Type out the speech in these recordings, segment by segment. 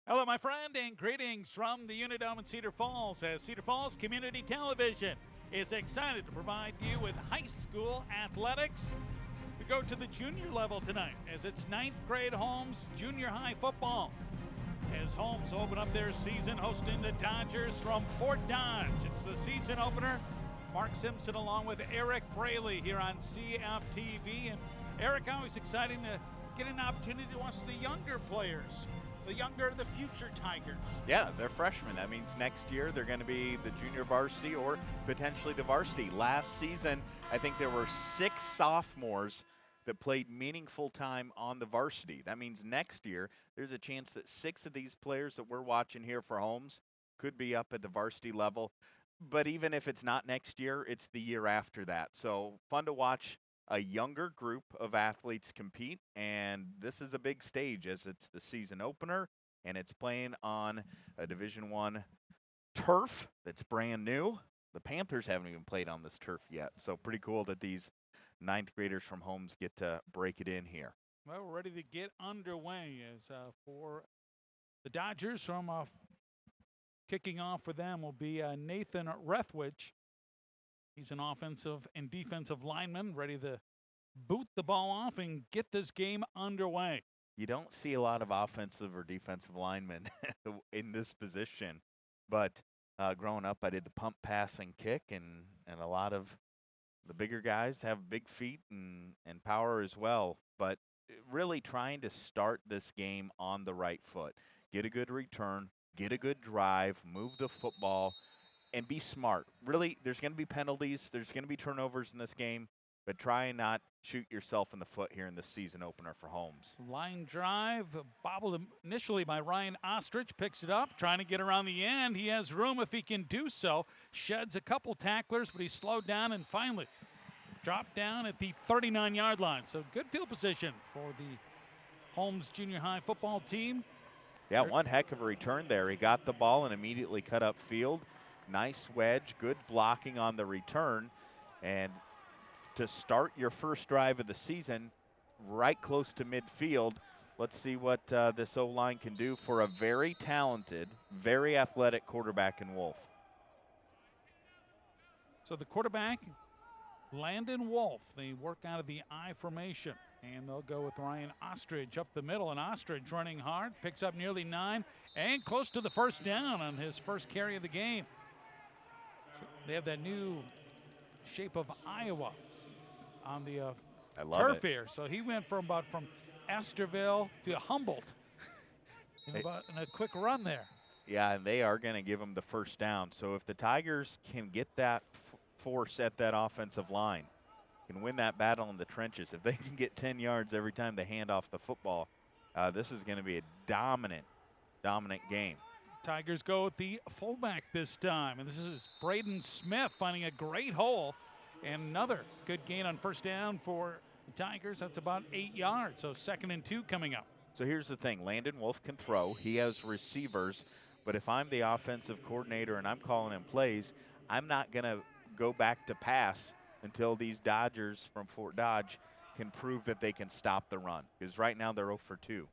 Hello, my friend, and greetings from the Unidome in Cedar Falls, as Cedar Falls Community Television is excited to provide you with high school athletics. We go to the junior level tonight, as it's ninth grade Holmes junior high football. As Holmes open up their season hosting the Dodgers from Fort Dodge. It's the season opener. Mark Simpson along with Eric Braley here on CFTV. And Eric, always exciting to get an opportunity to watch the younger players. The younger, the future Tigers. Yeah, they're freshmen. That means next year they're going to be the junior varsity or potentially the varsity. Last season, I think there were 6 sophomores that played meaningful time on the varsity. That means next year there's a chance that 6 of these players that we're watching here for Holmes could be up at the varsity level. But even if it's not next year, it's the year after that. So fun to watch a younger group of athletes compete, and this is a big stage as it's the season opener and it's playing on a Division I turf that's brand new. The Panthers haven't even played on this turf yet, so pretty cool that these ninth graders from Holmes get to break it in here. Well, we're ready to get underway as for the Dodgers from kicking off for them will be Nathan Rethwich. He's an offensive and defensive lineman ready to boot the ball off and get this game underway. You don't see a lot of offensive or defensive linemen in this position, but growing up, I did the pump, pass, and kick, and a lot of the bigger guys have big feet and power as well. But really trying to start this game on the right foot, get a good return, get a good drive, move the football, and be smart. Really, there's going to be penalties. There's going to be turnovers in this game, but try and not shoot yourself in the foot here in the season opener for Holmes. Line drive, bobbled initially by Ryan Ostrich, picks it up, trying to get around the end. He has room if he can do so. Sheds a couple tacklers, but he's slowed down and finally dropped down at the 39-yard line. So good field position for the Holmes Junior High football team. Yeah, one heck of a return there. He got the ball and immediately cut up field. Nice wedge, good blocking on the return. And to start your first drive of the season, right close to midfield, let's see what this O-line can do for a very talented, very athletic quarterback in Wolf. So the quarterback, Landon Wolf, they work out of the I formation. And they'll go with Ryan Ostrich up the middle. And Ostrich running hard, picks up nearly 9 and close to the first down on his first carry of the game. So they have that new shape of Iowa on the turf here. So he went from Esterville to Humboldt in a quick run there. Yeah, and they are going to give him the first down. So if the Tigers can get that force at that offensive line, can win that battle in the trenches, if they can get 10 yards every time they hand off the football, this is going to be a dominant game. Tigers go with the fullback this time, and this is Braden Smith finding a great hole, and another good gain on first down for the Tigers. That's about 8 yards, so 2nd and 2 coming up. So here's the thing, Landon Wolf can throw, he has receivers, but if I'm the offensive coordinator and I'm calling in plays, I'm not going to go back to pass until these Dodgers from Fort Dodge can prove that they can stop the run, because right now they're 0 for 2.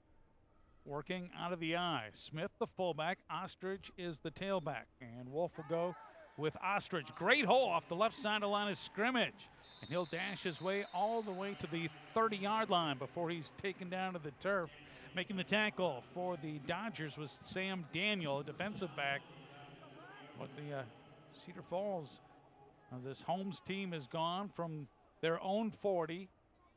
Working out of the I. Smith the fullback, Ostrich is the tailback, and Wolf will go with Ostrich. Great hole off the left side of the line of scrimmage, and he'll dash his way all the way to the 30-yard line before he's taken down to the turf. Making the tackle for the Dodgers was Sam Daniel, a defensive back. But the Cedar Falls, this Holmes team has gone from their own 40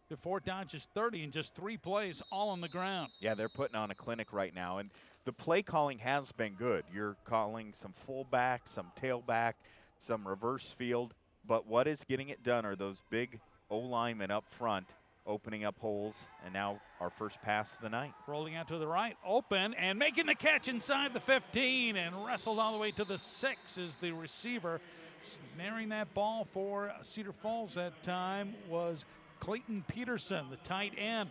to Fort Dodge's 30 in just 3 plays, all on the ground. Yeah, they're putting on a clinic right now, and the play calling has been good. You're calling some fullback, some tailback, some reverse field, but what is getting it done are those big O-linemen up front opening up holes, and now our first pass of the night. Rolling out to the right, open, and making the catch inside the 15, and wrestled all the way to the 6 is the receiver. Snaring that ball for Cedar Falls that time was Clayton Peterson, the tight end.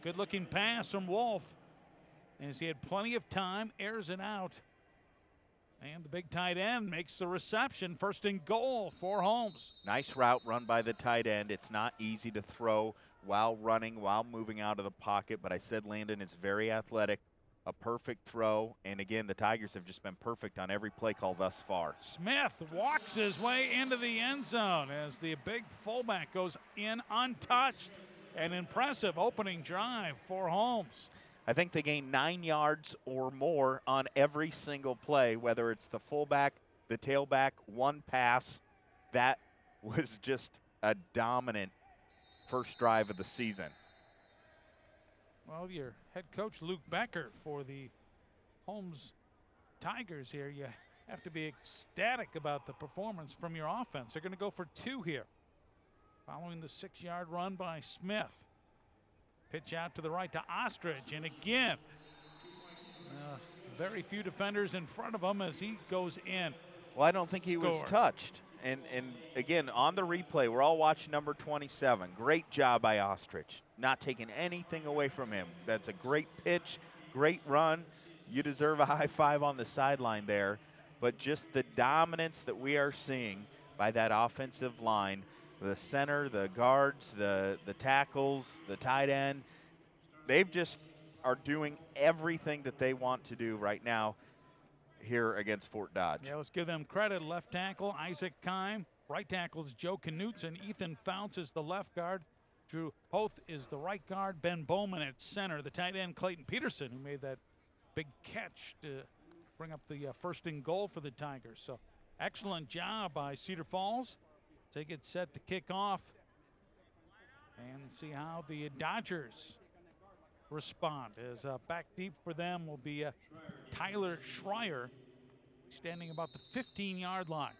Good looking pass from Wolf. As he had plenty of time, airs it out. And the big tight end makes the reception. 1st and goal for Holmes. Nice route run by the tight end. It's not easy to throw while running, while moving out of the pocket, but I said Landon is very athletic. a perfect throw. And again, the Tigers have just been perfect on every play call thus far. Smith walks his way into the end zone as the big fullback goes in untouched. An impressive opening drive for Holmes. I think they gained 9 yards or more on every single play, whether it's the fullback, the tailback, one pass. That was just a dominant first drive of the season. Well, your head coach, Luke Becker, for the Holmes Tigers here, you have to be ecstatic about the performance from your offense. They're going to go for 2 here, following the 6-yard run by Smith. Pitch out to the right to Ostrich, and again, very few defenders in front of him as he goes in. Well, I don't think he was touched. And again, on the replay, we're all watching number 27. Great job by Ostrich, not taking anything away from him. That's a great pitch, great run. You deserve a high five on the sideline there. But just the dominance that we are seeing by that offensive line, the center, the guards, the tackles, the tight end, they've just are doing everything that they want to do right now here against Fort Dodge. Yeah, let's give them credit. Left tackle, Isaac Kime. Right tackle is Joe Knutson. Ethan Founts is the left guard. Drew Hoth is the right guard. Ben Bowman at center. The tight end, Clayton Peterson, who made that big catch to bring up the first and goal for the Tigers. So excellent job by Cedar Falls. They get set to kick off and see how the Dodgers respond. As back deep for them will be Tyler Schreier, standing about the 15-yard line.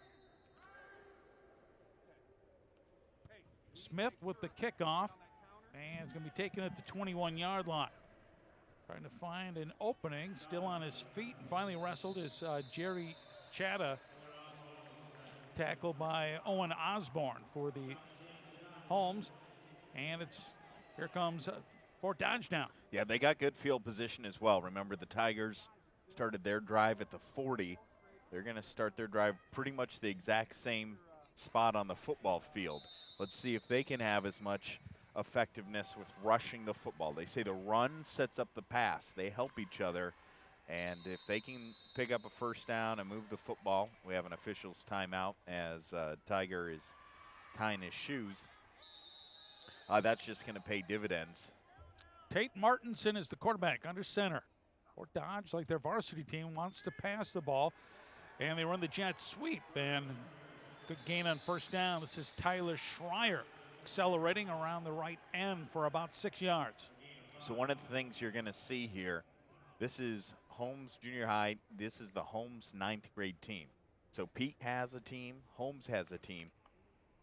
Smith with the kickoff, and it's going to be taken at the 21-yard line. Trying to find an opening, still on his feet, and finally wrestled is Jerry Chatta, tackled by Owen Osborne for the Holmes, and here comes Fort Dodge now. Yeah, they got good field position as well. Remember, the Tigers started their drive at the 40. They're going to start their drive pretty much the exact same spot on the football field. Let's see if they can have as much effectiveness with rushing the football. They say the run sets up the pass. They help each other, and if they can pick up a first down and move the football, we have an official's timeout as Tiger is tying his shoes. That's just going to pay dividends. Tate Martinson is the quarterback under center. Fort Dodge, like their varsity team, wants to pass the ball, and they run the jet sweep, and good gain on first down. This is Tyler Schreier accelerating around the right end for about 6 yards. So one of the things you're going to see here, this is Holmes Junior High. This is the Holmes 9th grade team. So Pete has a team, Holmes has a team.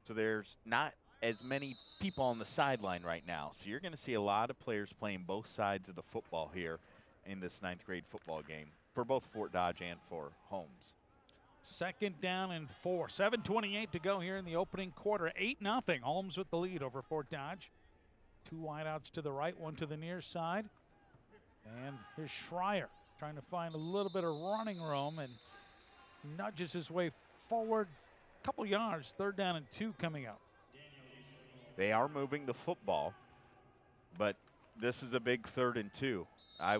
So there's not as many people on the sideline right now. So you're going to see a lot of players playing both sides of the football here in this 9th grade football game for both Fort Dodge and for Holmes. 2nd down and 4. 7:28 to go here in the opening quarter. 8-0. Holmes with the lead over Fort Dodge. 2 wideouts to the right, 1 to the near side. And here's Schreier trying to find a little bit of running room and nudges his way forward a couple yards. 3rd down and 2 coming up. They are moving the football, but this is a big 3rd and 2. I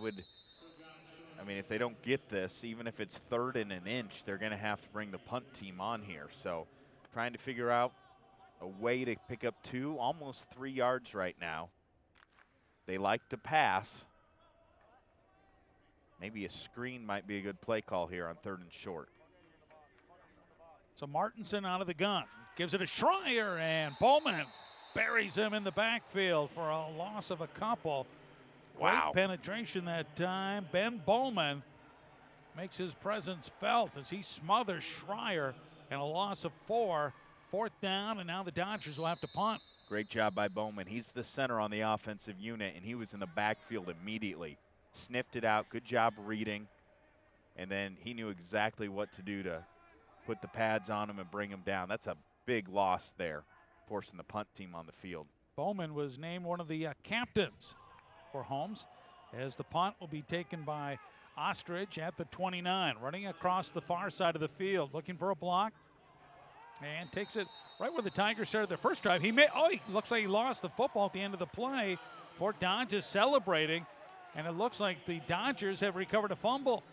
mean, if they don't get this, even if it's 3rd and an inch, they're going to have to bring the punt team on here. So trying to figure out a way to pick up 2, almost 3 yards right now. They like to pass. Maybe a screen might be a good play call here on 3rd and short. So Martinson out of the gun. Gives it to Schreier, and Bowman buries him in the backfield for a loss of a couple. Wow. Great penetration that time. Ben Bowman makes his presence felt as he smothers Schreier, and a loss of 4. 4th down, and now the Dodgers will have to punt. Great job by Bowman. He's the center on the offensive unit, and he was in the backfield immediately. Sniffed it out. Good job reading. And then he knew exactly what to do to put the pads on him and bring him down. That's a big loss there, forcing the punt team on the field. Bowman was named one of the captains for Holmes, as the punt will be taken by Ostrich at the 29, running across the far side of the field, looking for a block, and takes it right where the Tigers started their first drive. He looks like he lost the football at the end of the play. Fort Dodge is celebrating And it looks like the Dodgers have recovered a fumble.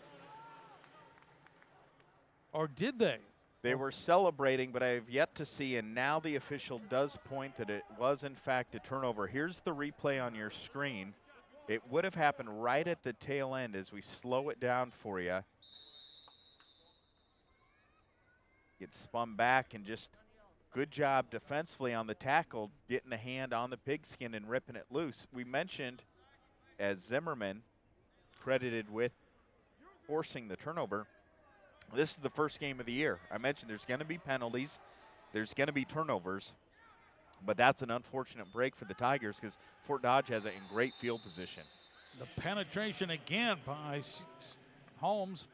Or did they? They were celebrating, but I have yet to see, and now the official does point that it was, in fact, a turnover. Here's the replay on your screen. It would have happened right at the tail end as we slow it down for you. It spun back, and just good job defensively on the tackle, getting the hand on the pigskin and ripping it loose. We mentioned, as Zimmerman credited with forcing the turnover, this is the first game of the year. I mentioned there's going to be penalties, there's going to be turnovers, but that's an unfortunate break for the Tigers because Fort Dodge has it in great field position. The penetration again by Holmes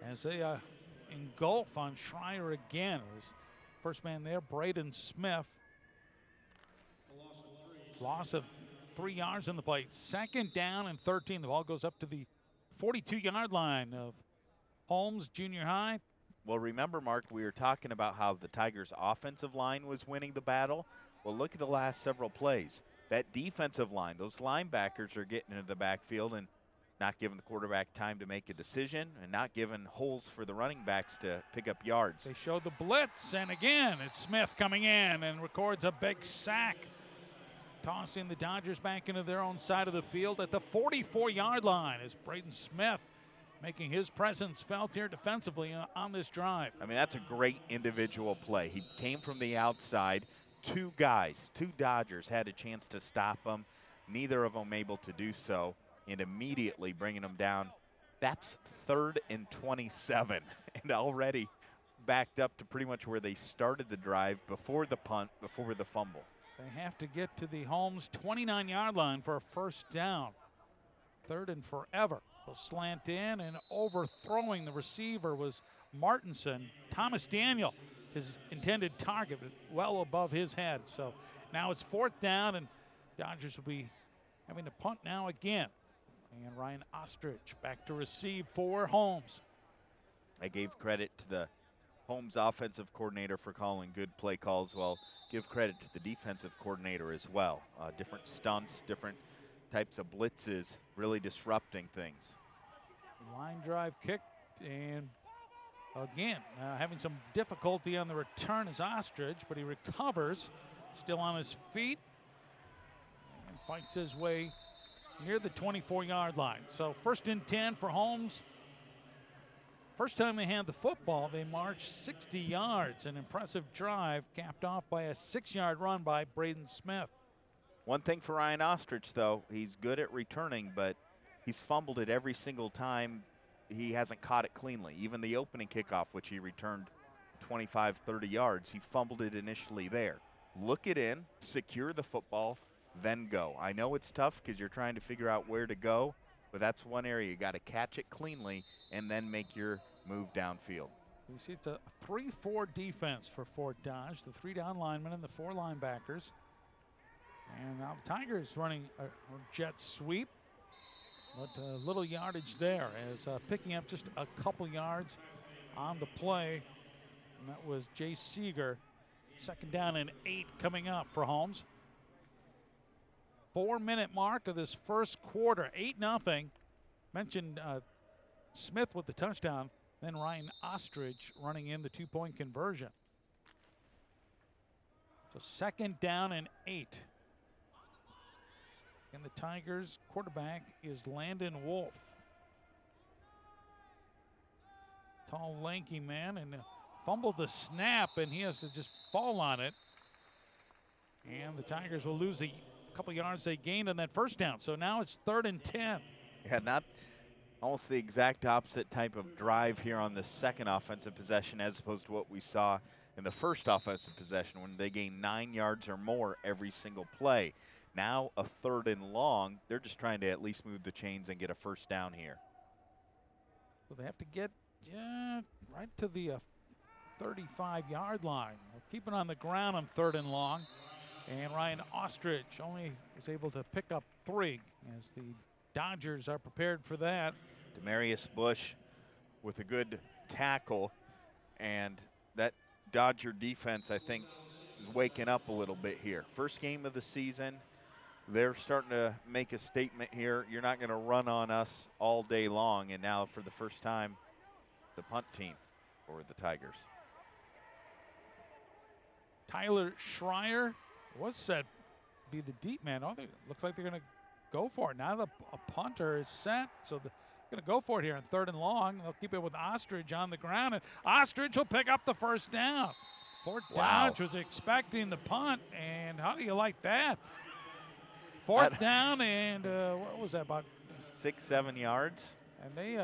as they engulf on Schreier again. His first man there, Braden Smith. Loss of 3 yards on the play. 2nd down and 13. The ball goes up to the 42-yard line of Holmes Junior High. Well, remember, Mark, we were talking about how the Tigers' offensive line was winning the battle. Well, look at the last several plays. That defensive line, those linebackers are getting into the backfield and not giving the quarterback time to make a decision and not giving holes for the running backs to pick up yards. They showed the blitz, and again, it's Smith coming in and records a big sack, tossing the Dodgers back into their own side of the field at the 44-yard line as Braden Smith making his presence felt here defensively on this drive. I mean, that's a great individual play. He came from the outside. 2 guys, 2 Dodgers had a chance to stop him. Neither of them able to do so, and immediately bringing them down. That's 3rd and 27, and already backed up to pretty much where they started the drive before the punt, before the fumble. They have to get to the Holmes 29-yard line for a first down. 3rd and forever. Will slant in, and overthrowing the receiver was Martinson. Thomas Daniel, his intended target, well above his head. So now it's 4th down, and Dodgers will be having to punt now again. And Ryan Ostrich back to receive for Holmes. I gave credit to the Holmes offensive coordinator for calling good play calls. Well, give credit to the defensive coordinator as well. Different stunts, different types of blitzes, really disrupting things. Line drive kick, and again, having some difficulty on the return is Ostrich, but he recovers, still on his feet, and fights his way near the 24-yard line. So 1st and 10 for Holmes. First time they had the football, they marched 60 yards. An impressive drive capped off by a 6-yard run by Braden Smith. One thing for Ryan Ostrich, though, he's good at returning, but he's fumbled it every single time. He hasn't caught it cleanly. Even the opening kickoff, which he returned 25, 30 yards, he fumbled it initially there. Look it in, secure the football, then go. I know it's tough because you're trying to figure out where to go, but that's one area. You got to catch it cleanly and then make your move downfield. You see it's a 3-4 defense for Fort Dodge. The 3 down linemen and the 4 linebackers. And now the Tigers running a jet sweep. But little yardage there as picking up just a couple yards on the play. And that was Jay Seeger. 2nd down and 8 coming up for Holmes. 4-minute mark of this first quarter. 8-0. Mentioned Smith with the touchdown. Then Ryan Ostrich running in the 2-point conversion. So 2nd down and 8. And the Tigers quarterback is Landon Wolf. Tall, lanky man, and fumbled the snap, and he has to just fall on it. And the Tigers will lose a couple yards they gained on that first down. So now it's 3rd and 10. Yeah, not almost the exact opposite type of drive here on the second offensive possession as opposed to what we saw in the first offensive possession when they gained 9 yards or more every single play. Now a 3rd and long. They're just trying to at least move the chains and get a first down here. So they have to get right to the 35-yard line. Keep it on the ground on 3rd and long. And Ryan Ostrich only is able to pick up 3 as the Dodgers are prepared for that. Demarius Bush with a good tackle, and that Dodger defense, I think, is waking up a little bit here. First game of the season, they're starting to make a statement here. You're not going to run on us all day long. And now for the first time, the punt team for the Tigers. Tyler Schreier was said to be the deep man. Oh, they looks like they're going to go for it. Now a punter is set, so they're going to go for it here on 3rd and long. They'll keep it with Ostrich on the ground, and Ostrich will pick up the first down. FortDodge was expecting the punt, and how do you like that? 4th down, and what was that, about 6-7 yards? And they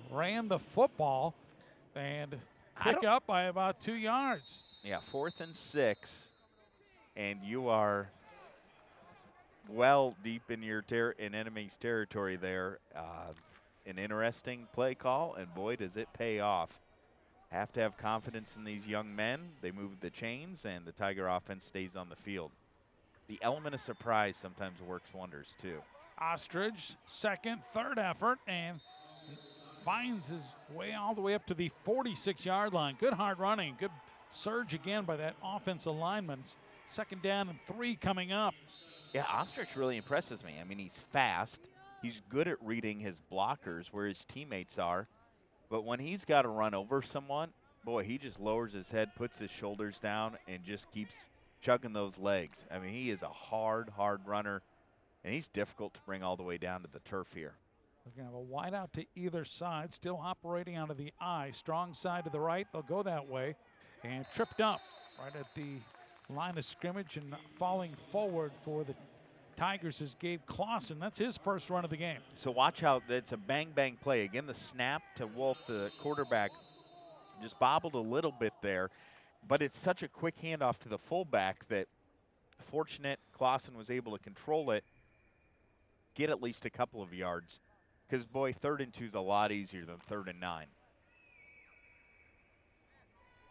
ran the football and pick up by about 2 yards. Yeah, 4th and 6, and you are well deep in your in enemy's territory there. An interesting play call, and boy, does it pay off. Have to have confidence in these young men. They move the chains, and the Tiger offense stays on the field. The element of surprise sometimes works wonders, too. Ostrich, 2nd, 3rd effort, and finds his way all the way up to the 46-yard line. Good hard running, good surge again by that offensive lineman. 2nd down and 3 coming up. Yeah, Ostrich really impresses me. I mean, he's fast. He's good at reading his blockers where his teammates are. But when he's got to run over someone, boy, he just lowers his head, puts his shoulders down, and just keeps chugging those legs. I mean, he is a hard runner, and he's difficult to bring all the way down to the turf here. We're going to have a wide out to either side, still operating out of the I. Strong side to the right. They'll go that way. And tripped up right at the line of scrimmage and falling forward for the Tigers is Gabe Clausen. That's his first run of the game. So watch how it's a bang play. Again, the snap to Wolf, the quarterback, just bobbled a little bit there. But it's such a quick handoff to the fullback that fortunate Clausen was able to control it, get at least a couple of yards. Because, boy, 3rd and 2 is a lot easier than 3rd and 9.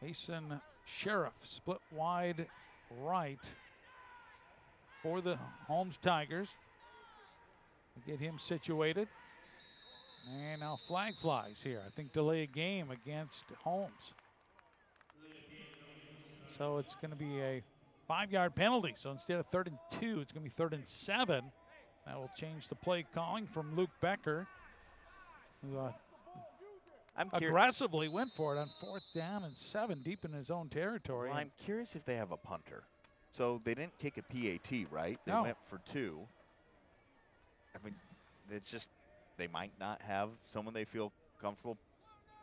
Mason Sheriff split wide right for the Holmes Tigers. Get him situated. And now flag flies here. I think delay a game against Holmes. So it's going to be a 5-yard penalty. So instead of 3rd and 2, it's going to be 3rd and 7. That will change the play calling from Luke Becker, who aggressively went for it on 4th down and 7, deep in his own territory. Well, I'm curious if they have a punter. So they didn't kick a PAT, right? They No. went for 2. I mean, it's just they might not have someone they feel comfortable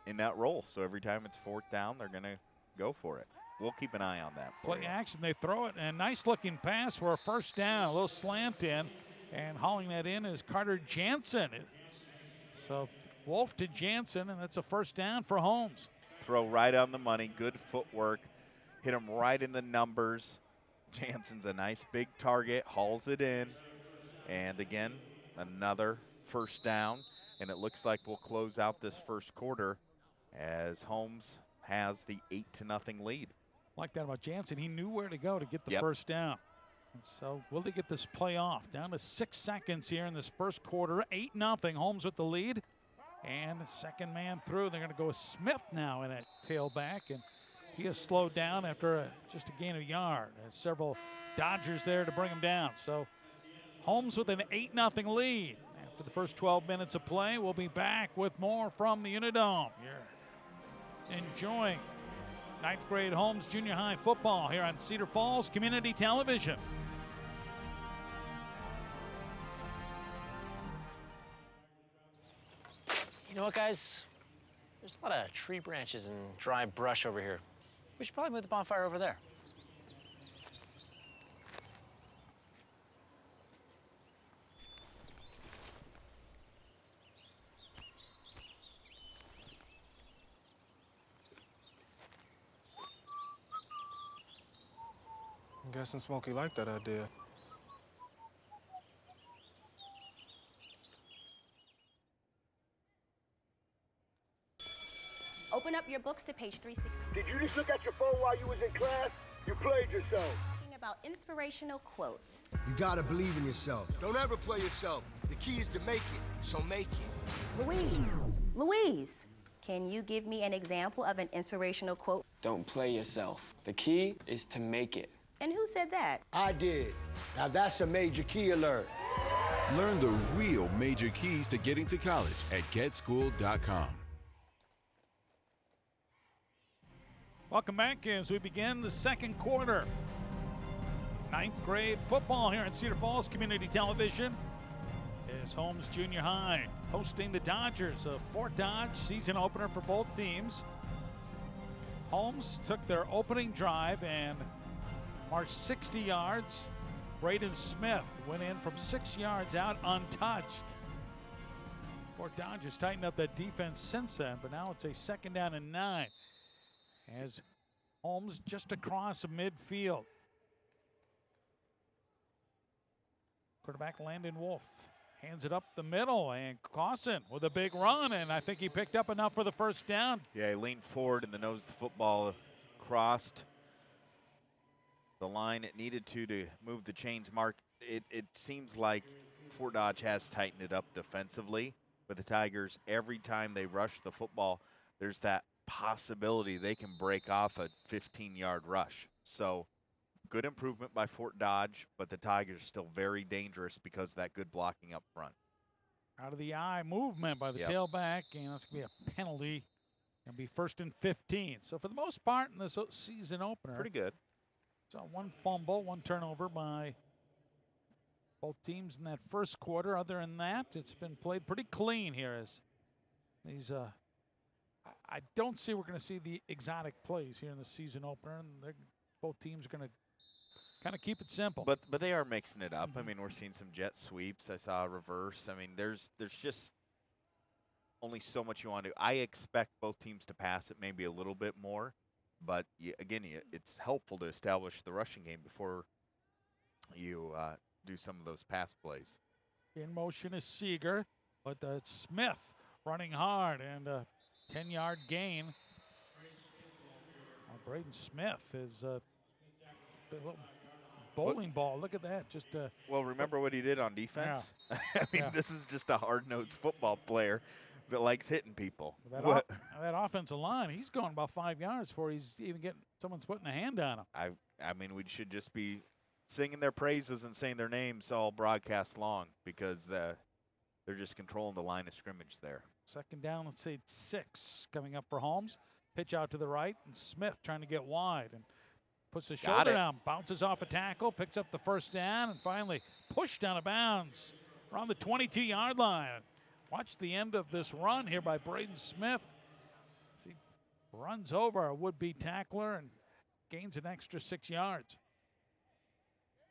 in that role. So every time it's 4th down, they're going to go for it. We'll keep an eye on that. Play action, they throw it, and a nice-looking pass for a first down. A little slant in, and hauling that in is Carter Jansen. So Wolf to Jansen, and that's a first down for Holmes. Throw right on the money, good footwork, hit him right in the numbers. Jansen's a nice big target, hauls it in, and again, another first down, and it looks like we'll close out this first quarter as Holmes has the 8-0 lead. Like that about Jansen, he knew where to go to get the first down. And so will they get this play off? Down to 6 seconds here in this first quarter, 8-0, Holmes with the lead. And the second man through, they're going to go with Smith now in at tailback, and he has slowed down after just a gain of a yard. There's several Dodgers there to bring him down. So Holmes with an 8-0 lead. After the first 12 minutes of play, we'll be back with more from the Unidome. You're enjoying 9th grade Holmes Junior High football here on Cedar Falls Community Television. You know what, guys? There's a lot of tree branches and dry brush over here. We should probably move the bonfire over there. I'm guessing Smokey liked that idea. Open up your books to page 360. Did you just look at your phone while you was in class? You played yourself. Talking about inspirational quotes. You gotta believe in yourself. Don't ever play yourself. The key is to make it, so make it. Louise, can you give me an example of an inspirational quote? Don't play yourself. The key is to make it. And who said that? I did. Now that's a major key alert. Learn the real major keys to getting to college at getschool.com. Welcome back as we begin the second quarter. 9th grade football here at Cedar Falls Community Television. Is Holmes Junior High hosting the Dodgers, a FortDodge season opener for both teams. Holmes took their opening drive and marched 60 yards. Braden Smith went in from 6 yards out untouched. FortDodge has tightened up that defense since then, but now it's a 2nd down and 9 as Holmes just across midfield. Quarterback Landon Wolf hands it up the middle, and Clausen with a big run, and I think he picked up enough for the first down. Yeah, he leaned forward and the nose of the football crossed the line it needed to move the chains. Mark, it seems like FortDodge has tightened it up defensively, but the Tigers, every time they rush the football, there's that possibility they can break off a 15-yard rush. So good improvement by FortDodge, but the Tigers are still very dangerous because of that good blocking up front. Out of the eye movement by the tailback, and that's going to be a penalty. Going to be 1st and 15. So for the most part in this season opener, pretty good. So one fumble, one turnover by both teams in that first quarter. Other than that, it's been played pretty clean here. As these, I don't see we're going to see the exotic plays here in the season opener, and both teams are going to kind of keep it simple. But they are mixing it up. I mean, we're seeing some jet sweeps. I saw a reverse. I mean, there's just only so much you want to do. I expect both teams to pass it maybe a little bit more. But, it's helpful to establish the rushing game before you do some of those pass plays. In motion is Seeger, but Smith running hard, and a 10-yard gain. Braden Smith is a little bowling ball. Look at that. Just well, remember what he did on defense? Yeah. I mean, this is just a hard-nosed football player that likes hitting people. That offensive line, he's going about 5 yards before he's even getting someone's putting a hand on him. I mean, we should just be singing their praises and saying their names all broadcast long because they're just controlling the line of scrimmage there. 2nd down, let's say it's 6 coming up for Holmes. Pitch out to the right, and Smith trying to get wide and puts the shoulder down, bounces off a tackle, picks up the first down, and finally pushed out of bounds around the 22-yard line. Watch the end of this run here by Braden Smith. He runs over a would-be tackler and gains an extra 6 yards.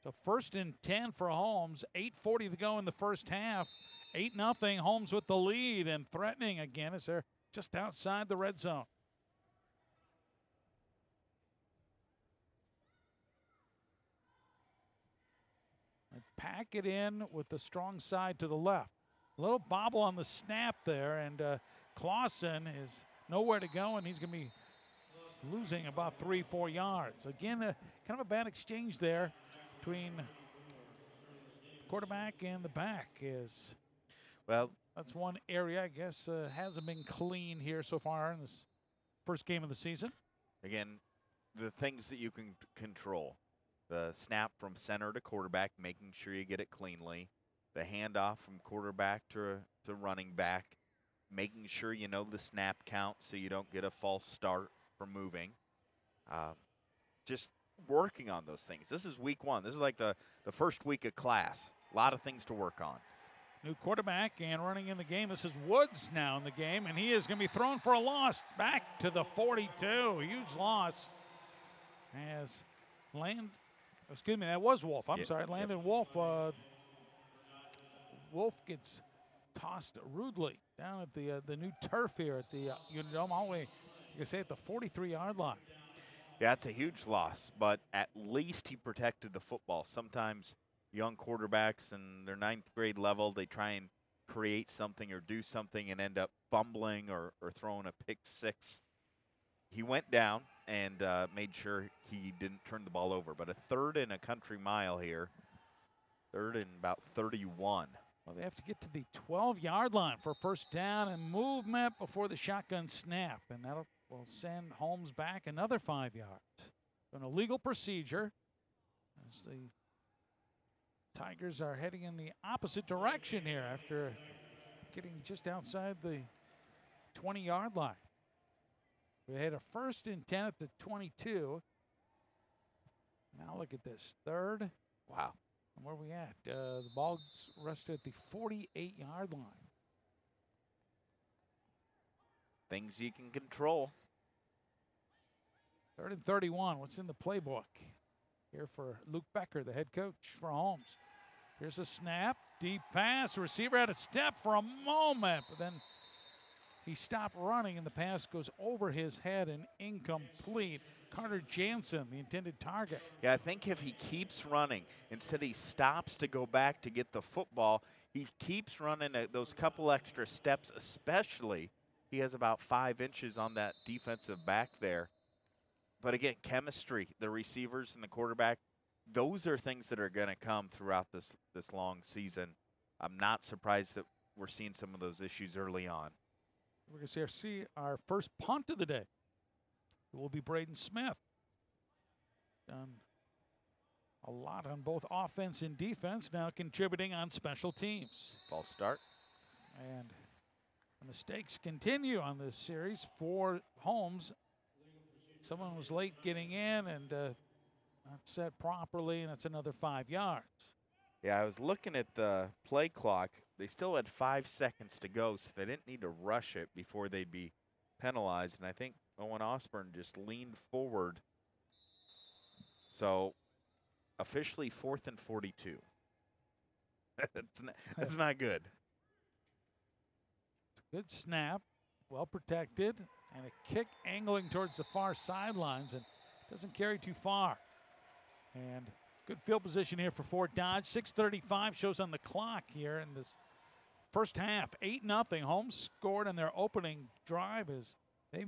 So 1st and 10 for Holmes. 8:40 to go in the first half. 8-0. Holmes with the lead and threatening again as they're just outside the red zone. And pack it in with the strong side to the left. A little bobble on the snap there, and Clausen is nowhere to go, and he's going to be losing about 3-4 yards. Again, kind of a bad exchange there between the quarterback and the back. That's one area, I guess, hasn't been clean here so far in this first game of the season. Again, the things that you can control. The snap from center to quarterback, making sure you get it cleanly. The handoff from quarterback to running back, making sure you know the snap count so you don't get a false start from moving. Just working on those things. This is week 1. This is like the first week of class. A lot of things to work on. New quarterback and running in the game. This is Woods now in the game, and he is going to be thrown for a loss back to the 42. Huge loss. That was Wolf. I'm sorry, Landon Wolf. Wolf gets tossed rudely down at the new turf here at the Unidome, all the way, you can say, at the 43-yard line. Yeah, it's a huge loss, but at least he protected the football. Sometimes young quarterbacks in their 9th grade level, they try and create something or do something and end up fumbling or throwing a pick 6. He went down and made sure he didn't turn the ball over. But a 3rd and a country mile here, 3rd and about 31. Well, they have to get to the 12-yard line for first down and movement before the shotgun snap, and that will send Holmes back another 5 yards. An illegal procedure as the Tigers are heading in the opposite direction here after getting just outside the 20-yard line. We had a 1st and 10 at the 22. Now look at this. 3rd. Wow. And where are we at? The ball's rested at the 48-yard line. Things you can control. 3rd and 31. What's in the playbook? Here for Luke Becker, the head coach for Holmes. Here's a snap. Deep pass. The receiver had a step for a moment, but then he stopped running, and the pass goes over his head and incomplete. Carter Jansen, the intended target. Yeah, I think if he keeps running, instead he stops to go back to get the football, he keeps running those couple extra steps, especially he has about 5 inches on that defensive back there. But again, chemistry, the receivers and the quarterback, those are things that are going to come throughout this long season. I'm not surprised that we're seeing some of those issues early on. We're going to see our first punt of the day. It will be Braden Smith. Done a lot on both offense and defense, now contributing on special teams. False start. And the mistakes continue on this series for Holmes. Someone was late getting in and not set properly, and it's another 5 yards. Yeah, I was looking at the play clock. They still had 5 seconds to go, so they didn't need to rush it before they'd be penalized. And I think Owen Osborne just leaned forward. So officially 4th and 42. That's not good. It's a good snap, well protected, and a kick angling towards the far sidelines and doesn't carry too far. And good field position here for Fort Dodge. 6:35 shows on the clock here in this first half. 8-0. Holmes scored on their opening drive as they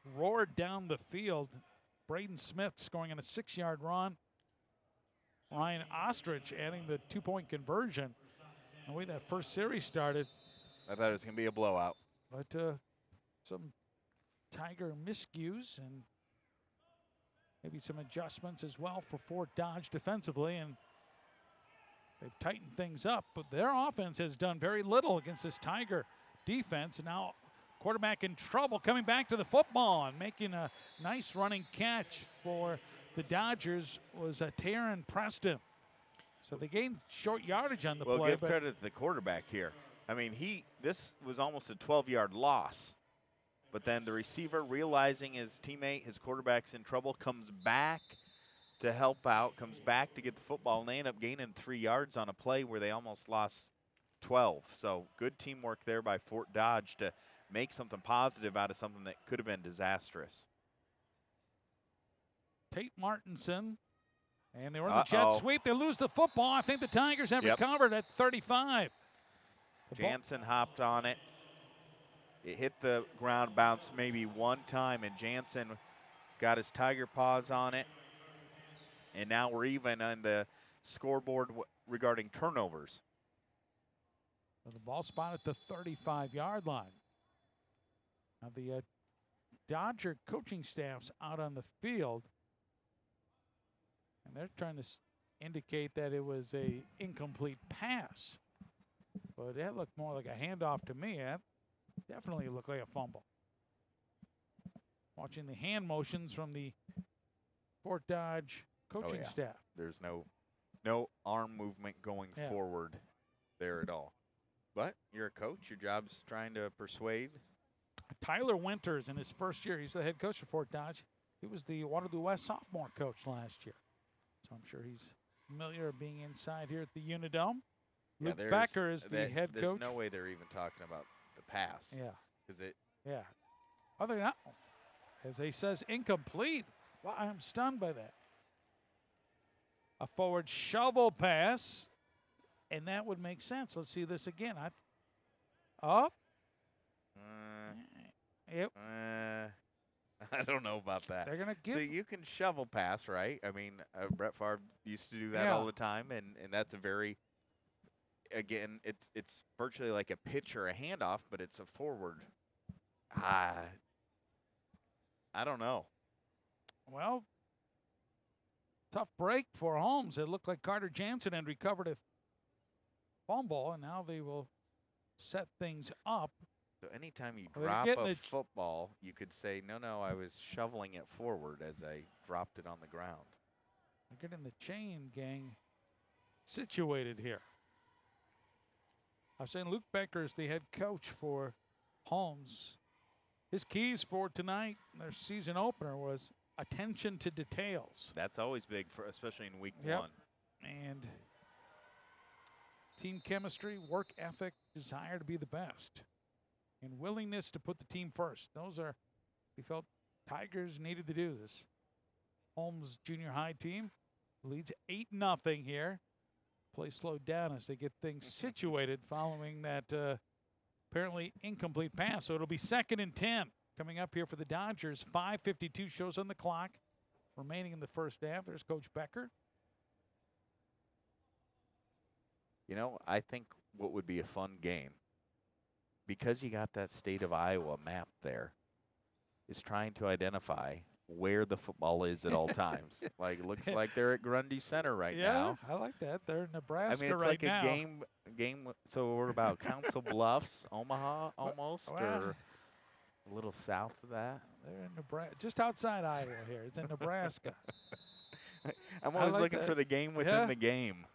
roared down the field. Braden Smith scoring on a 6-yard run. Ryan Ostrich adding the 2-point conversion. The way that first series started. I thought it was going to be a blowout. But some Tiger miscues and maybe some adjustments as well for Fort Dodge defensively, and they've tightened things up. But their offense has done very little against this Tiger defense. And now quarterback in trouble, coming back to the football and making a nice running catch for the Dodgers was Taron Preston. So they gained short yardage on the play. Well, give credit to the quarterback here. I mean, this was almost a 12-yard loss. But then the receiver, realizing his teammate, his quarterback's in trouble, comes back to help out, comes back to get the football, and they end up gaining 3 yards on a play where they almost lost 12. So good teamwork there by Fort Dodge to make something positive out of something that could have been disastrous. Tate Martinson, and they were in the jet sweep. They lose the football. I think the Tigers have recovered at 35. Jansen hopped on it. It hit the ground, bounced maybe one time, and Jansen got his Tiger paws on it. And now we're even on the scoreboard regarding turnovers. So the ball spot at the 35-yard line. Now the Dodger coaching staff's out on the field, and they're trying to indicate that it was a incomplete pass. But that looked more like a handoff to me. That definitely looked like a fumble. Watching the hand motions from the Fort Dodge coaching staff. There's no arm movement going forward there at all. But you're a coach. Your job's trying to persuade. Tyler Winters in his first year, he's the head coach for Fort Dodge. He was the Waterloo West sophomore coach last year. So I'm sure he's familiar with being inside here at the Unidome. Yeah, Luke Becker is the head coach. There's no way they're even talking about the pass. Yeah. Is it? Yeah. Other than that, as he says, incomplete. Well, I'm stunned by that. A forward shovel pass, and that would make sense. Let's see this again. Up. Yep. I don't know about that. They're gonna give. So you can shovel pass, right? I mean, Brett Favre used to do that all the time, and that's a very, again, it's virtually like a pitch or a handoff, but it's a forward. I don't know. Well, Tough break for Holmes. It looked like Carter Jansen had recovered a fumble, and now they will set things up. So anytime you Well, drop they're getting a it- football, you could say, no, I was shoveling it forward as I dropped it on the ground. They're getting the chain gang situated here. I was saying Luke Becker is the head coach for Holmes. His keys for tonight, their season opener, was attention to details. That's always big, for especially in week Yep. 1. And team chemistry, work ethic, desire to be the best, and willingness to put the team first. Those are, we felt Tigers needed to do this. Holmes junior high team leads 8-0 here. Play slowed down as they get things situated following that apparently incomplete pass. So it'll be 2nd and 10 coming up here for the Dodgers. 5:52 shows on the clock remaining in the first half. There's Coach Becker. You know, I think what would be a fun game, because you got that state of Iowa map there, is trying to identify where the football is at all times. Like, it looks like they're at Grundy Center right now. I like that. They're in Nebraska I mean, it's right like now. a game. So we're about Council Bluffs, Omaha, almost, Well, or a little south of that. They're in Nebraska, just outside Iowa here. It's in Nebraska. I'm I always like looking that. for the game within Yeah. the game.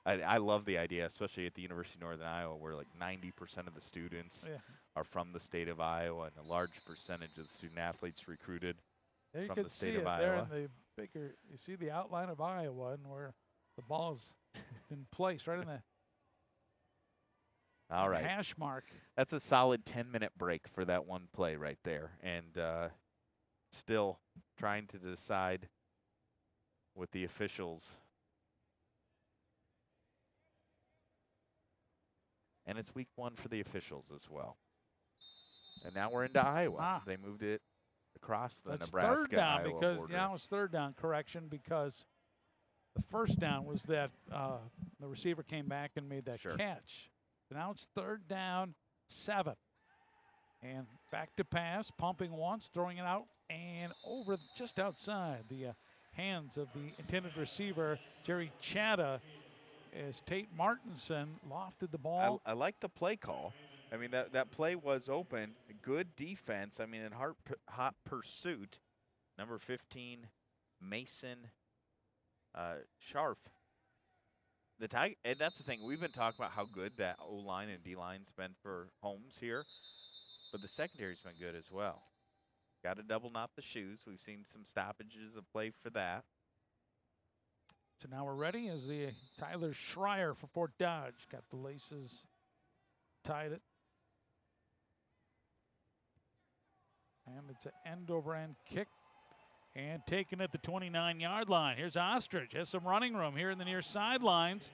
I love the idea, especially at the University of Northern Iowa, where like 90% of the students Yeah. are from the state of Iowa, and a large percentage of the student athletes recruited There you from can the see state it of there Iowa. in the bigger. You see the outline of Iowa and where the ball's in place, right in the All right. hash mark. That's a solid 10-minute break for that one play right there. And still trying to decide with the officials. And it's week 1 for the officials as well. And now we're into Iowa. Ah. They moved it across the That's Nebraska third down Iowa because border. now it's third down. Correction, because the first down was that the receiver came back and made that Sure. catch. So now it's 3rd down, 7. And back to pass, pumping once, throwing it out, and over just outside the hands of the intended receiver, Jerry Chatta, as Tate Martinson lofted the ball. I like the play call. I mean, that play was open. Good defense. I mean, in hot pursuit. Number 15, Mason Scharf. And that's the thing. We've been talking about how good that O-line and D-line's been for Holmes here. But the secondary's been good as well. Got to double knot the shoes. We've seen some stoppages of play for that. So now we're ready as the Tyler Schreier for Fort Dodge. Got the laces tied it. And it's an end-over-end kick. And taken at the 29-yard line. Here's Ostrich. Has some running room here in the near sidelines.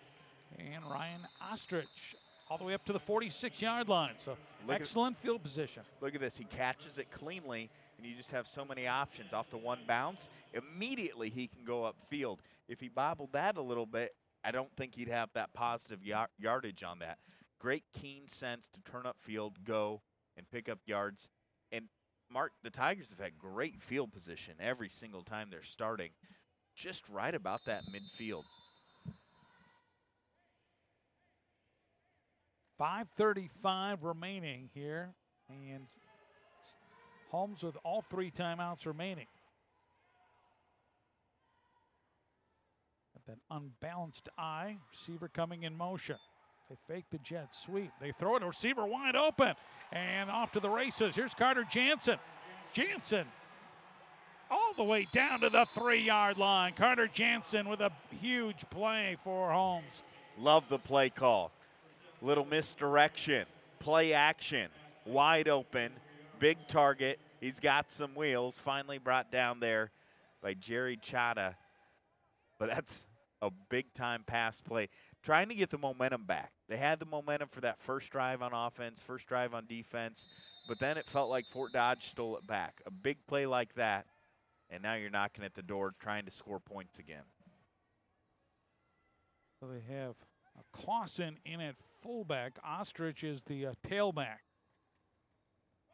And Ryan Ostrich all the way up to the 46-yard line. So excellent field position. Look at this. He catches it cleanly, and you just have so many options off the one bounce. Immediately he can go upfield. If he bobbled that a little bit, I don't think he'd have that positive yardage on that. Great keen sense to turn upfield, go, and pick up yards. And Mark, the Tigers have had great field position every single time they're starting, just right about that midfield. 5:35 remaining here, and Holmes with all 3 timeouts remaining. Got that unbalanced eye. Receiver coming in motion. They fake the jet sweep. They throw it. Receiver wide open, and off to the races. Here's Carter Jansen. Jansen all the way down to the 3-yard line. Carter Jansen with a huge play for Holmes. Love the play call. Little misdirection, play action, wide open, big target. He's got some wheels, finally brought down there by Jerry Chata. But that's a big-time pass play. Trying to get the momentum back. They had the momentum for that first drive on offense, first drive on defense, but then it felt like Fort Dodge stole it back. A big play like that, and now you're knocking at the door trying to score points again. So they have Clausen in at fullback. Ostrich is the tailback.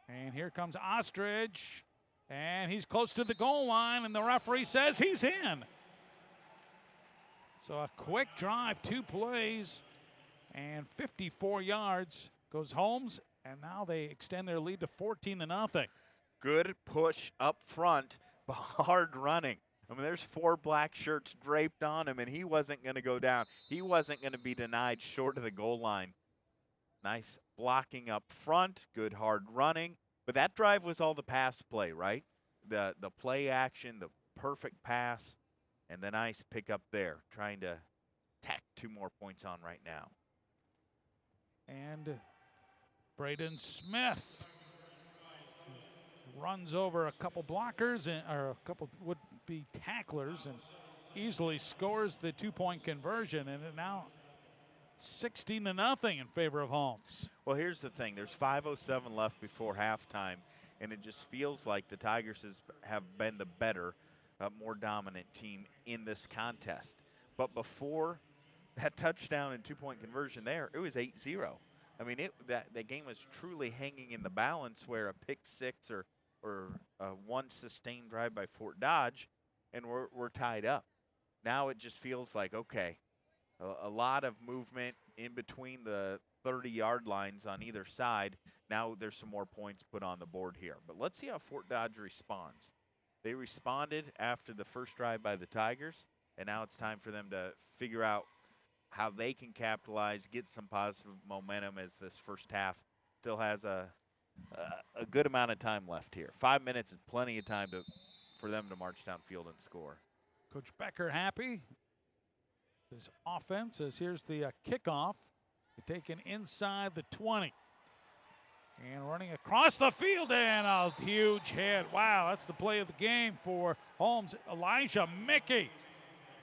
And here comes Ostrich. And he's close to the goal line, and the referee says he's in. So a quick drive, 2 plays, and 54 yards goes Holmes, and now they extend their lead to 14-0. Good push up front, but hard running. I mean, there's 4 black shirts draped on him, and he wasn't going to go down. He wasn't going to be denied short of the goal line. Nice blocking up front, good hard running. But that drive was all the pass play, right? The play action, the perfect pass, and the nice pickup there, trying to tack 2 more points on right now. And Braden Smith runs over a couple blockers or a couple would-be tacklers and easily scores the 2-point conversion, and now 16-0 in favor of Holmes. Well, here's the thing. There's 5:07 left before halftime, and it just feels like the Tigers have been the better, more dominant team in this contest. But before that touchdown and 2-point conversion there, it was 8-0. I mean, that game was truly hanging in the balance, where a pick six or one sustained drive by FortDodge, and we're tied up. Now it just feels like, okay, a lot of movement in between the 30-yard lines on either side. Now there's some more points put on the board here. But let's see how FortDodge responds. They responded after the first drive by the Tigers, and now it's time for them to figure out how they can capitalize, get some positive momentum as this first half still has a good amount of time left here. 5 minutes is plenty of time for them to march downfield and score. Coach Becker happy. His offense as here's the kickoff. Taken inside the 20. And running across the field, and a huge hit. Wow, that's the play of the game for Holmes. Elijah Mickey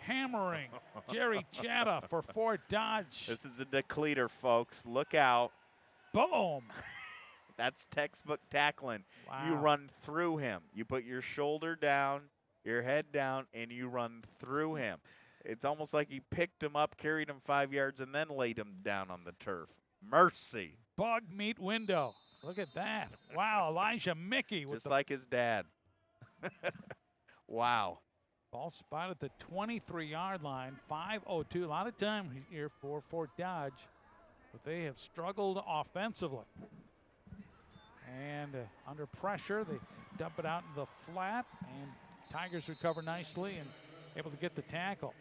hammering Jerry Chatta for FortDodge. This is the decleater, folks. Look out. Boom. That's textbook tackling. Wow. You run through him. You put your shoulder down, your head down, and you run through him. It's almost like he picked him up, carried him 5 yards, and then laid him down on the turf. Mercy. Bug meat window. Look at that. Wow, Elijah Mickey. Just like his dad. Wow. Ball spotted at the 23-yard line. 5:02. A lot of time here for FortDodge, but they have struggled offensively. And under pressure, they dump it out in the flat, and Tigers recover nicely and able to get the tackle.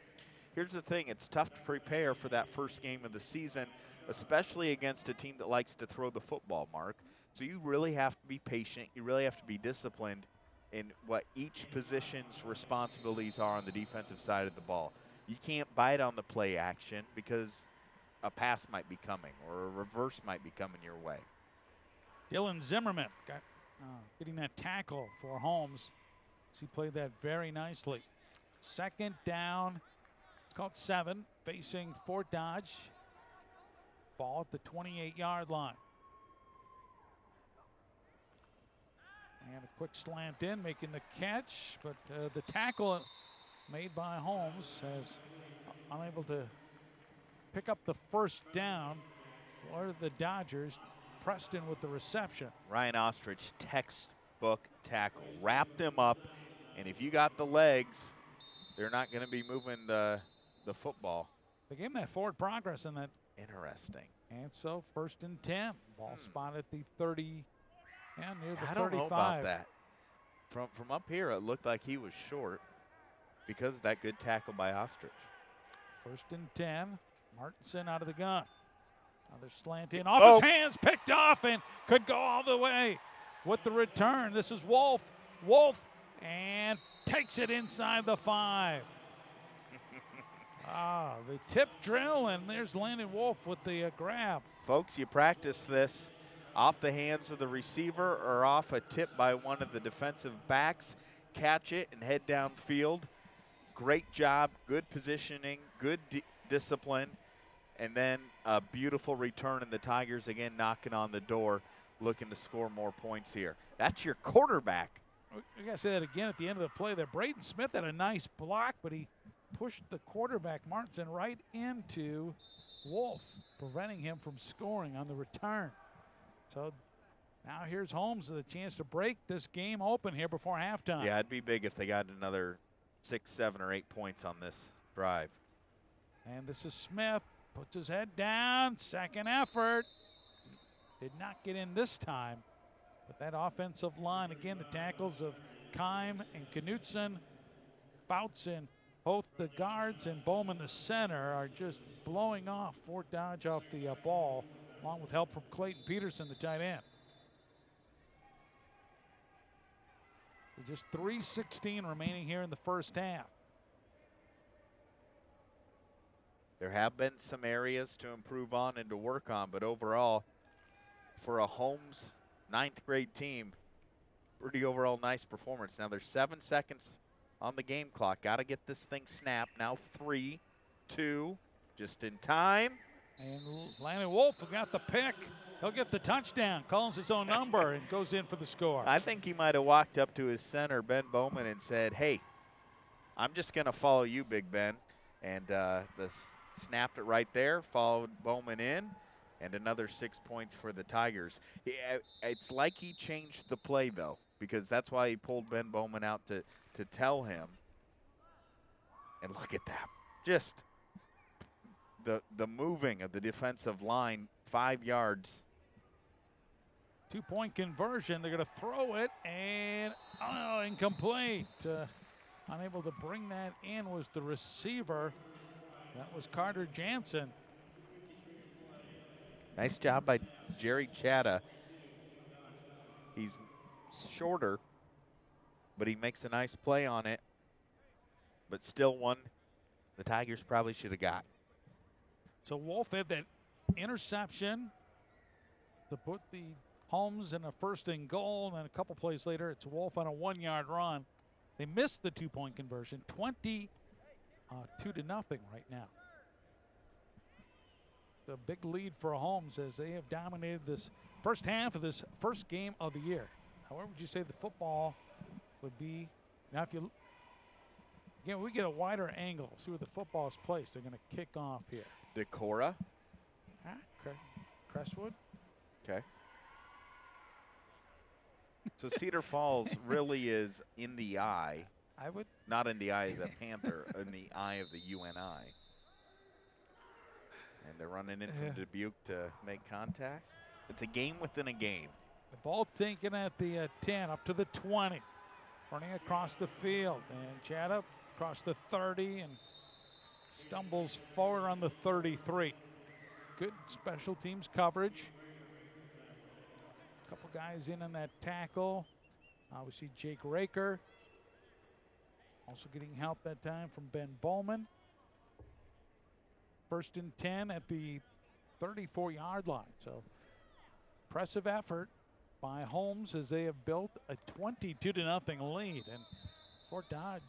Here's the thing. It's tough to prepare for that first game of the season, especially against a team that likes to throw the football, Mark. So you really have to be patient. You really have to be disciplined in what each position's responsibilities are on the defensive side of the ball. You can't bite on the play action because a pass might be coming or a reverse might be coming your way. Dylan Zimmerman got getting that tackle for Holmes. He played that very nicely. Second down, it's called 7, facing FortDodge. Ball at the 28-yard line. And a quick slant in, making the catch, but the tackle made by Holmes has unable to pick up the first down. Or the Dodgers, Preston with the reception. Ryan Ostrich, textbook tackle. Wrapped him up, and if you got the legs, they're not going to be moving the football. They gave him that forward progress in that. Interesting. And so 1st and 10. Ball spotted at the 30, and near the 35. I don't know about that. From up here, it looked like he was short because of that good tackle by Ostrich. 1st and 10. Martinson out of the gun. Another slant in off his hands, picked off, and could go all the way with the return. This is Wolf. Wolf, and takes it inside the 5. The tip drill, and there's Landon Wolf with the grab. Folks, you practice this off the hands of the receiver or off a tip by one of the defensive backs. Catch it and head downfield. Great job, good positioning, good discipline, and then a beautiful return, and the Tigers again knocking on the door, looking to score more points here. That's your quarterback. I got to say that again at the end of the play there. Braden Smith had a nice block, but he pushed the quarterback, Martinson, right into Wolf, preventing him from scoring on the return. So Now here's Holmes with a chance to break this game open here before halftime. Yeah, it'd be big if they got another 6, 7, or 8 points on this drive. And this is Smith. Puts his head down. Second effort. Did not get in this time. But that offensive line, again, the tackles of Keim and Knutson, Fouts and both the guards and Bowman, the center, are just blowing off FortDodge off the ball, along with help from Clayton Peterson, the tight end. So just 3:16 remaining here in the first half. There have been some areas to improve on and to work on, but overall, for a Holmes 9th grade team, pretty overall nice performance. Now there's 7 seconds on the game clock. Got to get this thing snapped. Now 3, 2, just in time. And Landon Wolf got the pick. He'll get the touchdown, calls his own number, and goes in for the score. I think he might have walked up to his center, Ben Bowman, and said, hey, I'm just going to follow you, Big Ben. And snapped it right there, followed Bowman in, and another 6 points for the Tigers. It's like he changed the play, though, because that's why he pulled Ben Bowman out to tell him. And look at that. Just the moving of the defensive line, 5 yards. 2-point conversion. They're going to throw it, and incomplete. Unable to bring that in was the receiver. That was Carter Jansen. Nice job by Jerry Chatta. He's shorter, but he makes a nice play on it. But still one the Tigers probably should have got. So Wolf had that interception to put the Holmes in a 1st and goal, and then a couple plays later, it's Wolf on a 1-yard run. They missed the 2-point conversion, 22-0 right now. The big lead for Holmes as they have dominated this first half of this first game of the year. However, would you say the football would be? Now, if you again, we get a wider angle, see where the football is placed. They're going to kick off here. Decorah. Crestwood. Okay. So Cedar Falls really is in the eye. I would. Not in the eye of the Panther, in the eye of the UNI. And they're running in from Dubuque to make contact. It's a game within a game. The ball taken at the 10, up to the 20. Running across the field. And Chatham across the 30 and stumbles forward on the 33. Good special teams coverage. A couple guys in on that tackle. We see Jake Raker. Also getting help that time from Ben Bowman. 1st and 10 at the 34-yard line. So impressive effort by Holmes as they have built a 22-0 lead. And FortDodge,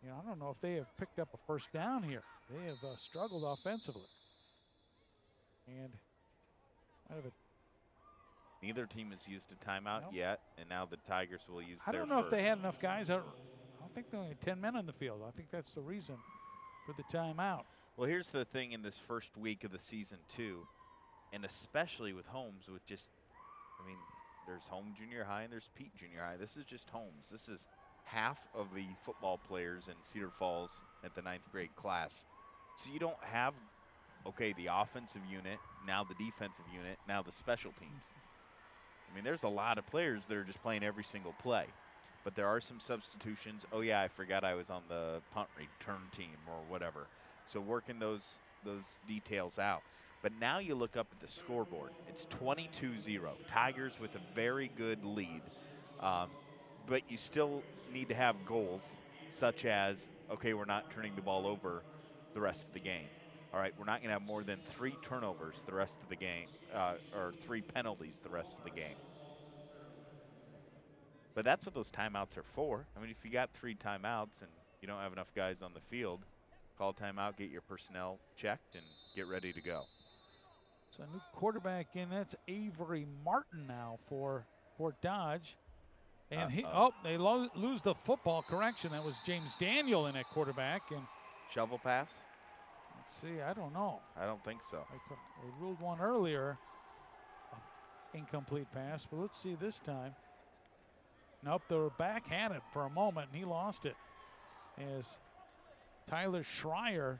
I don't know if they have picked up a 1st down here. They have struggled offensively. And neither team has used a timeout yet, and now the Tigers will use I their don't know first. if they had enough guys. I don't think they only had 10 men on the field. I think that's the reason for the timeout. Well, here's the thing in this first week of the season, too, and especially with Holmes, there's Home Junior High and there's Pete Junior High. This is just Holmes. This is half of the football players in Cedar Falls at the 9th grade class. So you don't have, the offensive unit, now the defensive unit, now the special teams. There's a lot of players that are just playing every single play. But there are some substitutions. Oh, yeah, I forgot I was on the punt return team or whatever. So working those details out. But now you look up at the scoreboard. It's 22-0. Tigers with a very good lead. But you still need to have goals such as, we're not turning the ball over the rest of the game. All right, we're not going to have more than 3 turnovers the rest of the game, or 3 penalties the rest of the game. But that's what those timeouts are for. If you got 3 timeouts and you don't have enough guys on the field, call timeout, get your personnel checked, and get ready to go. So a new quarterback in. That's Avery Martin now for Dodge. And they lose the football. Correction, that was James Daniel in at quarterback. And shovel pass? Let's see, I don't know. I don't think so. They ruled one earlier. incomplete pass, but let's see this time. Nope, the back had it for a moment, and he lost it. As Tyler Schreier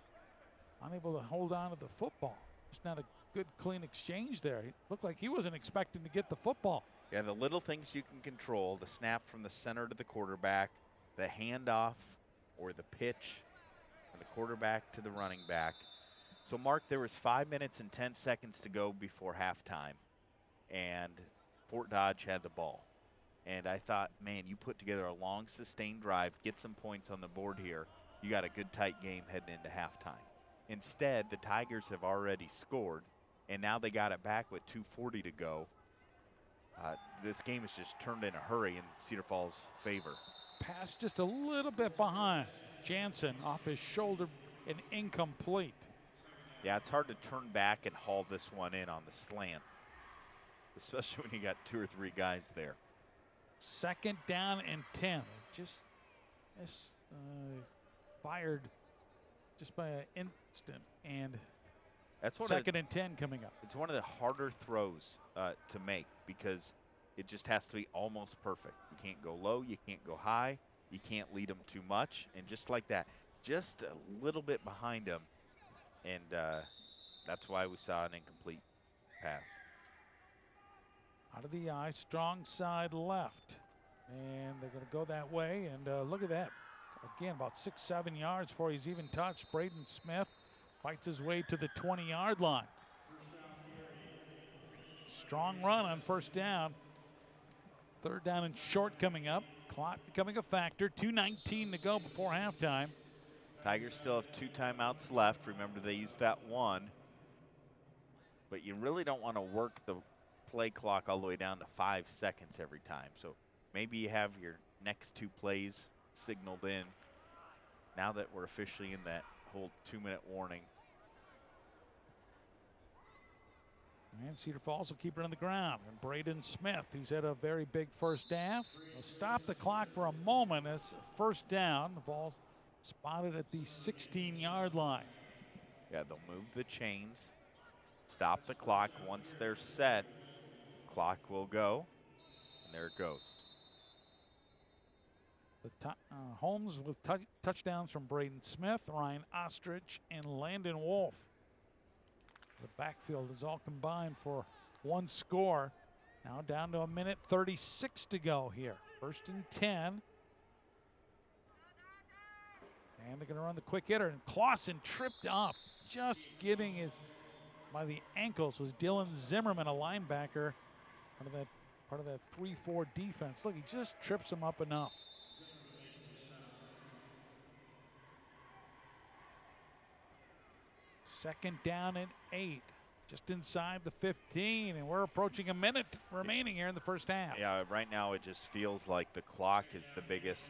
unable to hold on to the football. It's not a good, clean exchange there. It looked like he wasn't expecting to get the football. Yeah, the little things you can control, the snap from the center to the quarterback, the handoff or the pitch from the quarterback to the running back. So, Mark, there was 5 minutes and 10 seconds to go before halftime, and Fort Dodge had the ball. And I thought, man, you put together a long, sustained drive, get some points on the board here. You got a good, tight game heading into halftime. Instead, the Tigers have already scored, and now they got it back with 2:40 to go. This game is just turned in a hurry in Cedar Falls' favor. Pass just a little bit behind. Jansen off his shoulder and incomplete. Yeah, it's hard to turn back and haul this one in on the slant, especially when you got 2 or 3 guys there. 2nd down and 10. Just fired just by an instant, and that's one 2nd and 10 coming up. It's one of the harder throws to make because it just has to be almost perfect. You can't go low, you can't go high, you can't lead them too much, and just like that, just a little bit behind him, and that's why we saw an incomplete pass. Out of the eye, strong side left, and they're going to go that way, and look at that. Again, about 6-7 yards before he's even touched. Braden Smith fights his way to the 20-yard line. Strong run on 1st down. 3rd down and short coming up. Clock becoming a factor. 2:19 to go before halftime. Tigers still have 2 timeouts left. Remember, they used that one. But you really don't want to work the play clock all the way down to 5 seconds every time. So maybe you have your next 2 plays signaled in now that we're officially in that whole 2-minute warning. And Cedar Falls will keep it on the ground. And Braden Smith, who's had a very big first half, will stop the clock for a moment. It's 1st down. The ball spotted at the 16-yard line. Yeah, they'll move the chains, stop the clock. Once they're set, clock will go, and there it goes. Holmes with touchdowns from Braden Smith, Ryan Ostrich, and Landon Wolf. The backfield is all combined for 1 score. Now down to 1:36 to go here. 1st and 10. And they're going to run the quick hitter. And Clausen tripped up. Just getting it by the ankles was Dylan Zimmerman, a linebacker. Part of that 3-4 defense. Look, he just trips him up enough. Second down and 8, just inside the 15, and we're approaching a minute remaining here in the 1st half. Yeah, right now it just feels like the clock is the biggest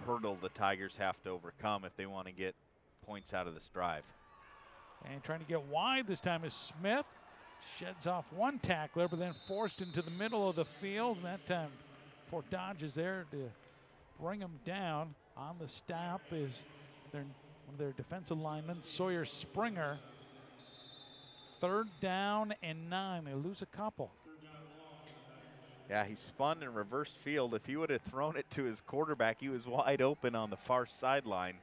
hurdle the Tigers have to overcome if they want to get points out of this drive. And trying to get wide this time is Smith. Sheds off 1 tackler, but then forced into the middle of the field. And that time, FortDodge is there to bring him down. On the stop is one of their defensive linemen, Sawyer Springer. 3rd down and 9. They lose a couple. Yeah, he spun and reversed field. If he would have thrown it to his quarterback, he was wide open on the far sideline.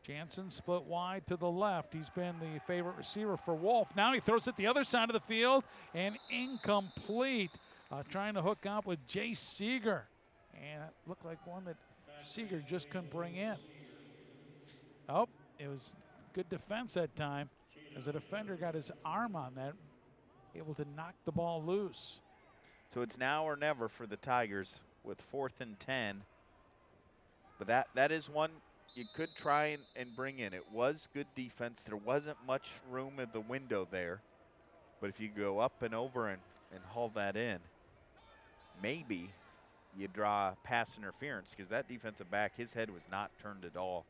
Jansen split wide to the left. He's been the favorite receiver for Wolf. Now he throws it the other side of the field and incomplete. Trying to hook up with Jay Seeger. And it looked like one that Seeger just couldn't bring in. Oh, it was good defense that time as the defender got his arm on that, able to knock the ball loose. So it's now or never for the Tigers with 4th and 10. But that is one you could try and bring in. It was good defense. There wasn't much room in the window there. But if you go up and over and haul that in, maybe you draw pass interference because that defensive back, his head was not turned at all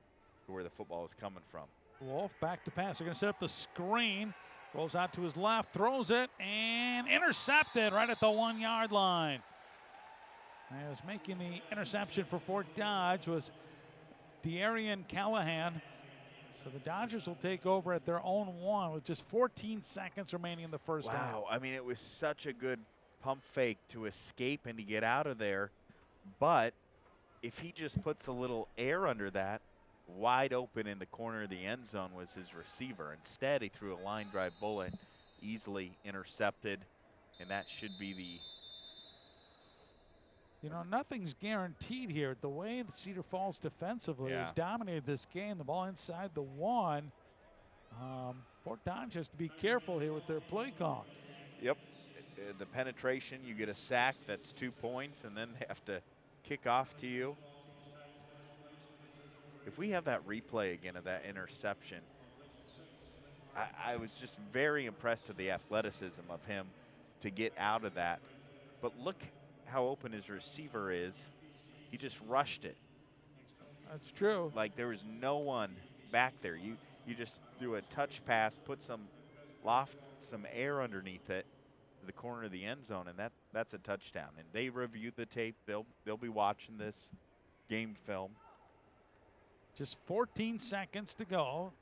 to where the football was coming from. Wolf back to pass. They're going to set up the screen. Rolls out to his left, throws it, and intercepted right at the 1-yard line. As making the interception for FortDodge was De'Arian Callahan. So the Dodgers will take over at their own 1 with just 14 seconds remaining in the first half. Wow, I mean, it was such a good pump fake to escape and to get out of there. But if he just puts a little air under that, wide open in the corner of the end zone was his receiver. Instead, he threw a line drive bullet, easily intercepted, and that should be the... You know, nothing's guaranteed here. The way that Cedar Falls defensively has dominated this game, the ball inside the 1. Fort Dodge has to be careful here with their play call. Yep, the penetration, you get a sack, that's 2 points, and then they have to kick off to you. If we have that replay again of that interception, I was just very impressed with the athleticism of him to get out of that. But look how open his receiver is. He just rushed it. That's true. Like there was no one back there. You just threw a touch pass, put some air underneath it to the corner of the end zone, and that's a touchdown. And they reviewed the tape. They'll be watching this game film. Just 14 seconds to go,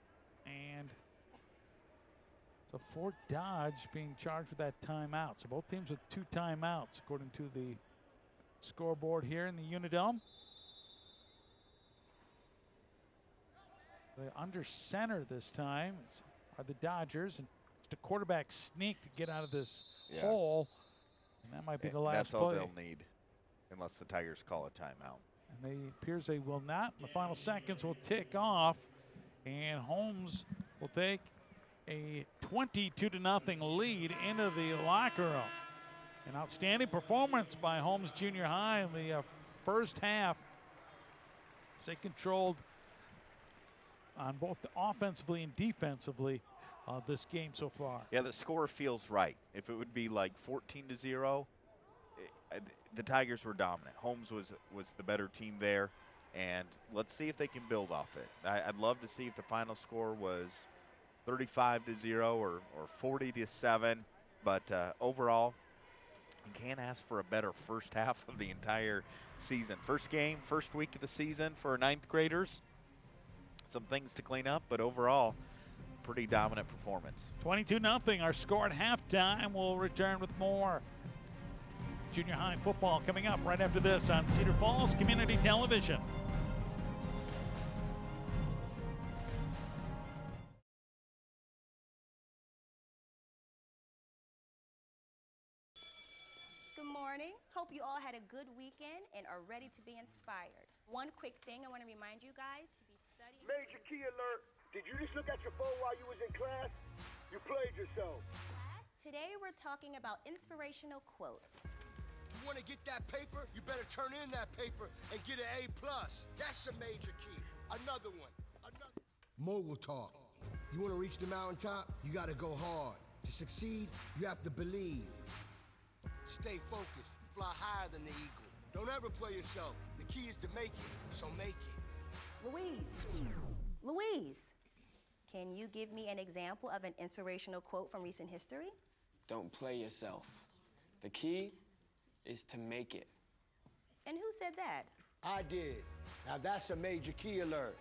and so Fort Dodge being charged with that timeout. So both teams with 2 timeouts, according to the scoreboard here in the Unidome. They're under center this time are the Dodgers, and just a quarterback sneak to get out of this hole, and that might be the last play. That's all play. they'll need, unless the Tigers call a timeout. And they appears they will not. The final seconds will tick off, and Holmes will take a 22-0 lead into the locker room. An outstanding performance by Holmes Junior High in the first half. They controlled on both offensively and defensively this game so far. Yeah, the score feels right. If it would be like 14-0, the Tigers were dominant. Holmes was the better team there, and let's see if they can build off it. I'd love to see if the final score was 35-0 or 40-7, but overall, you can't ask for a better first half of the entire season. First game, first week of the season for 9th graders. Some things to clean up, but overall, pretty dominant performance. 22-0, our score at halftime. We'll return with more junior high football coming up right after this on Cedar Falls Community Television. Good morning. Hope you all had a good weekend and are ready to be inspired. One quick thing I want to remind you guys to be studying. Major key alert. Did you just look at your phone while you was in class? You played yourself. Class, today we're talking about inspirational quotes. You want to get that paper? You better turn in that paper and get an A+. That's a major key. Another one. Mogul talk. You want to reach the mountaintop? You got to go hard. To succeed, you have to believe. Stay focused. Fly higher than the eagle. Don't ever play yourself. The key is to make it, so make it. Louise, can you give me an example of an inspirational quote from recent history? Don't play yourself. The key is to make it. And who said that? I did. Now that's a major key alert.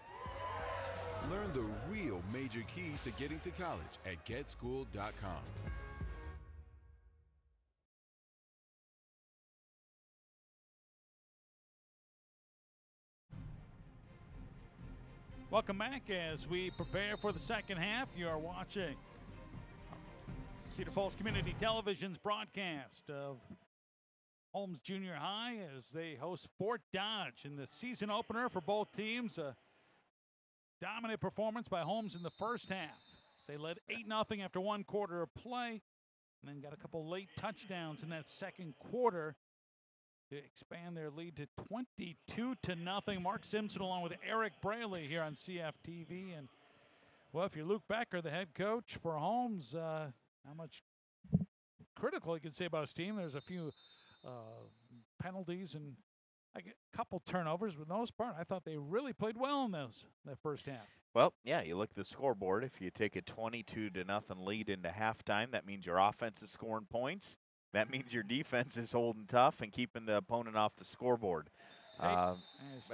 Learn the real major keys to getting to college at getschool.com. Welcome back as we prepare for the second half. You are watching Cedar Falls Community Television's broadcast of Holmes Junior High as they host Fort Dodge in the season opener for both teams. A dominant performance by Holmes in the first half. They led 8-0 after one quarter of play and then got a couple late touchdowns in that second quarter to expand their lead to 22-0. Mark Simpson along with Eric Braley here on CFTV. And, well, if you're Luke Becker, the head coach for Holmes, how much critical you can say about his team. There's a few penalties and a couple turnovers. But for the most part, I thought they really played well in that first half. Well, yeah, you look at the scoreboard. If you take a 22-0 lead into halftime, that means your offense is scoring points. That means your defense is holding tough and keeping the opponent off the scoreboard. Um,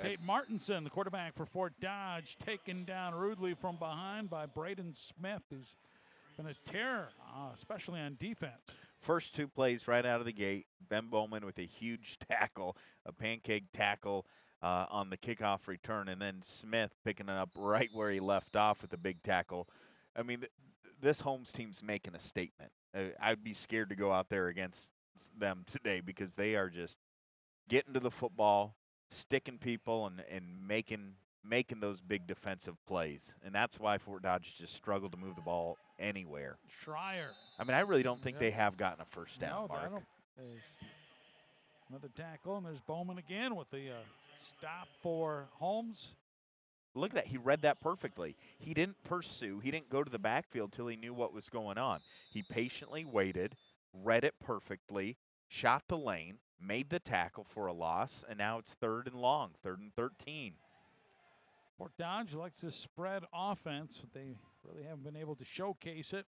Tate Martinson, the quarterback for Fort Dodge, taken down rudely from behind by Braden Smith, who's been a terror, especially on defense. First two plays right out of the gate, Ben Bowman with a huge tackle, a pancake tackle on the kickoff return, and then Smith picking it up right where he left off with a big tackle. I mean, this Holmes team's making a statement. I'd be scared to go out there against them today because they are just getting to the football, sticking people, and making those big defensive plays. And that's why Fort Dodge just struggled to move the ball anywhere. Schreier. I mean, I really don't think they have gotten a first down, No, Mark. there's another tackle, and there's Bowman again with the stop for Holmes. Look at that. He read that perfectly. He didn't pursue. He didn't go to the backfield till he knew what was going on. He patiently waited, read it perfectly, shot the lane, made the tackle for a loss, and now it's 3rd and long, 3rd and 13. Fort Dodge likes this spread offense, but they really haven't been able to showcase it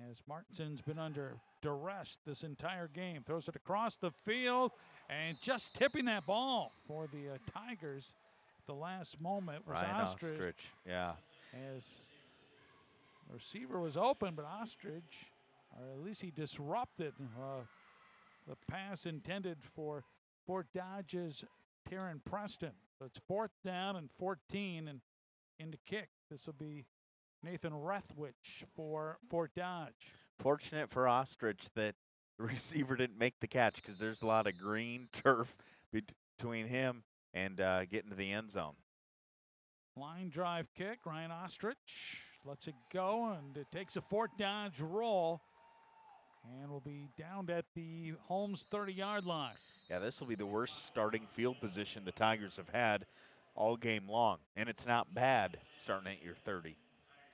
as Martinson's been under duress this entire game. Throws it across the field and just tipping that ball for the Tigers at the last moment was Ryan Ostrich. Yeah. As the receiver was open, but Ostrich, or at least he disrupted the pass intended for Fort Dodge's Taryn Preston. So it's 4th down and 14 and into kick. This will be Nathan Rethwich for Fort Dodge. Fortunate for Ostrich that the receiver didn't make the catch because there's a lot of green turf between him and getting to the end zone. Line drive kick. Ryan Ostrich lets it go, and it takes a Fort Dodge roll and will be downed at the Holmes 30-yard line. Yeah, this will be the worst starting field position the Tigers have had all game long, and it's not bad starting at your 30.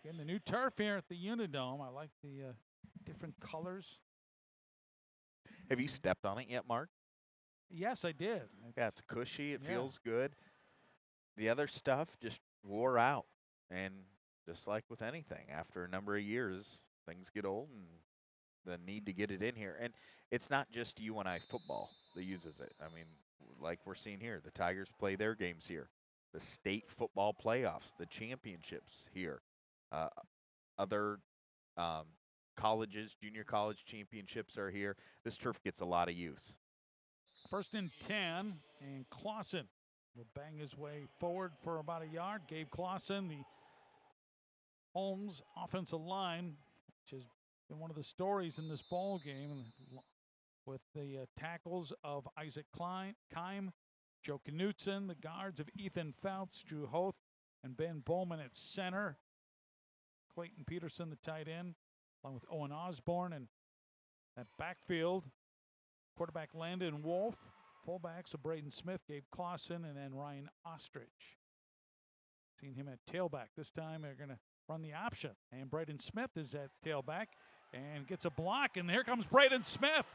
Again, the new turf here at the Unidome. I like the different colors. Have you stepped on it yet, Mark? Yes, I did. Yeah, it's cushy. It feels good. The other stuff just wore out, and just like with anything, after a number of years, things get old and the need to get it in here. And it's not just UNI football that uses it. I mean, like we're seeing here, the Tigers play their games here. The state football playoffs, the championships here. Other colleges, junior college championships are here. This turf gets a lot of use. 1st and 10, and Clausen will bang his way forward for about a yard. Gabe Clausen, the Holmes offensive line, which has been one of the stories in this ball game, with the tackles of Isaac Keim, Joe Knutson, the guards of Ethan Fouts, Drew Hoth, and Ben Bowman at center. Clayton Peterson, the tight end, along with Owen Osborne, and at backfield, quarterback Landon Wolf, fullbacks of Braden Smith, Gabe Clausen, and then Ryan Ostrich. Seen him at tailback. This time they're going to run the option, and Braden Smith is at tailback and gets a block, and here comes Braden Smith.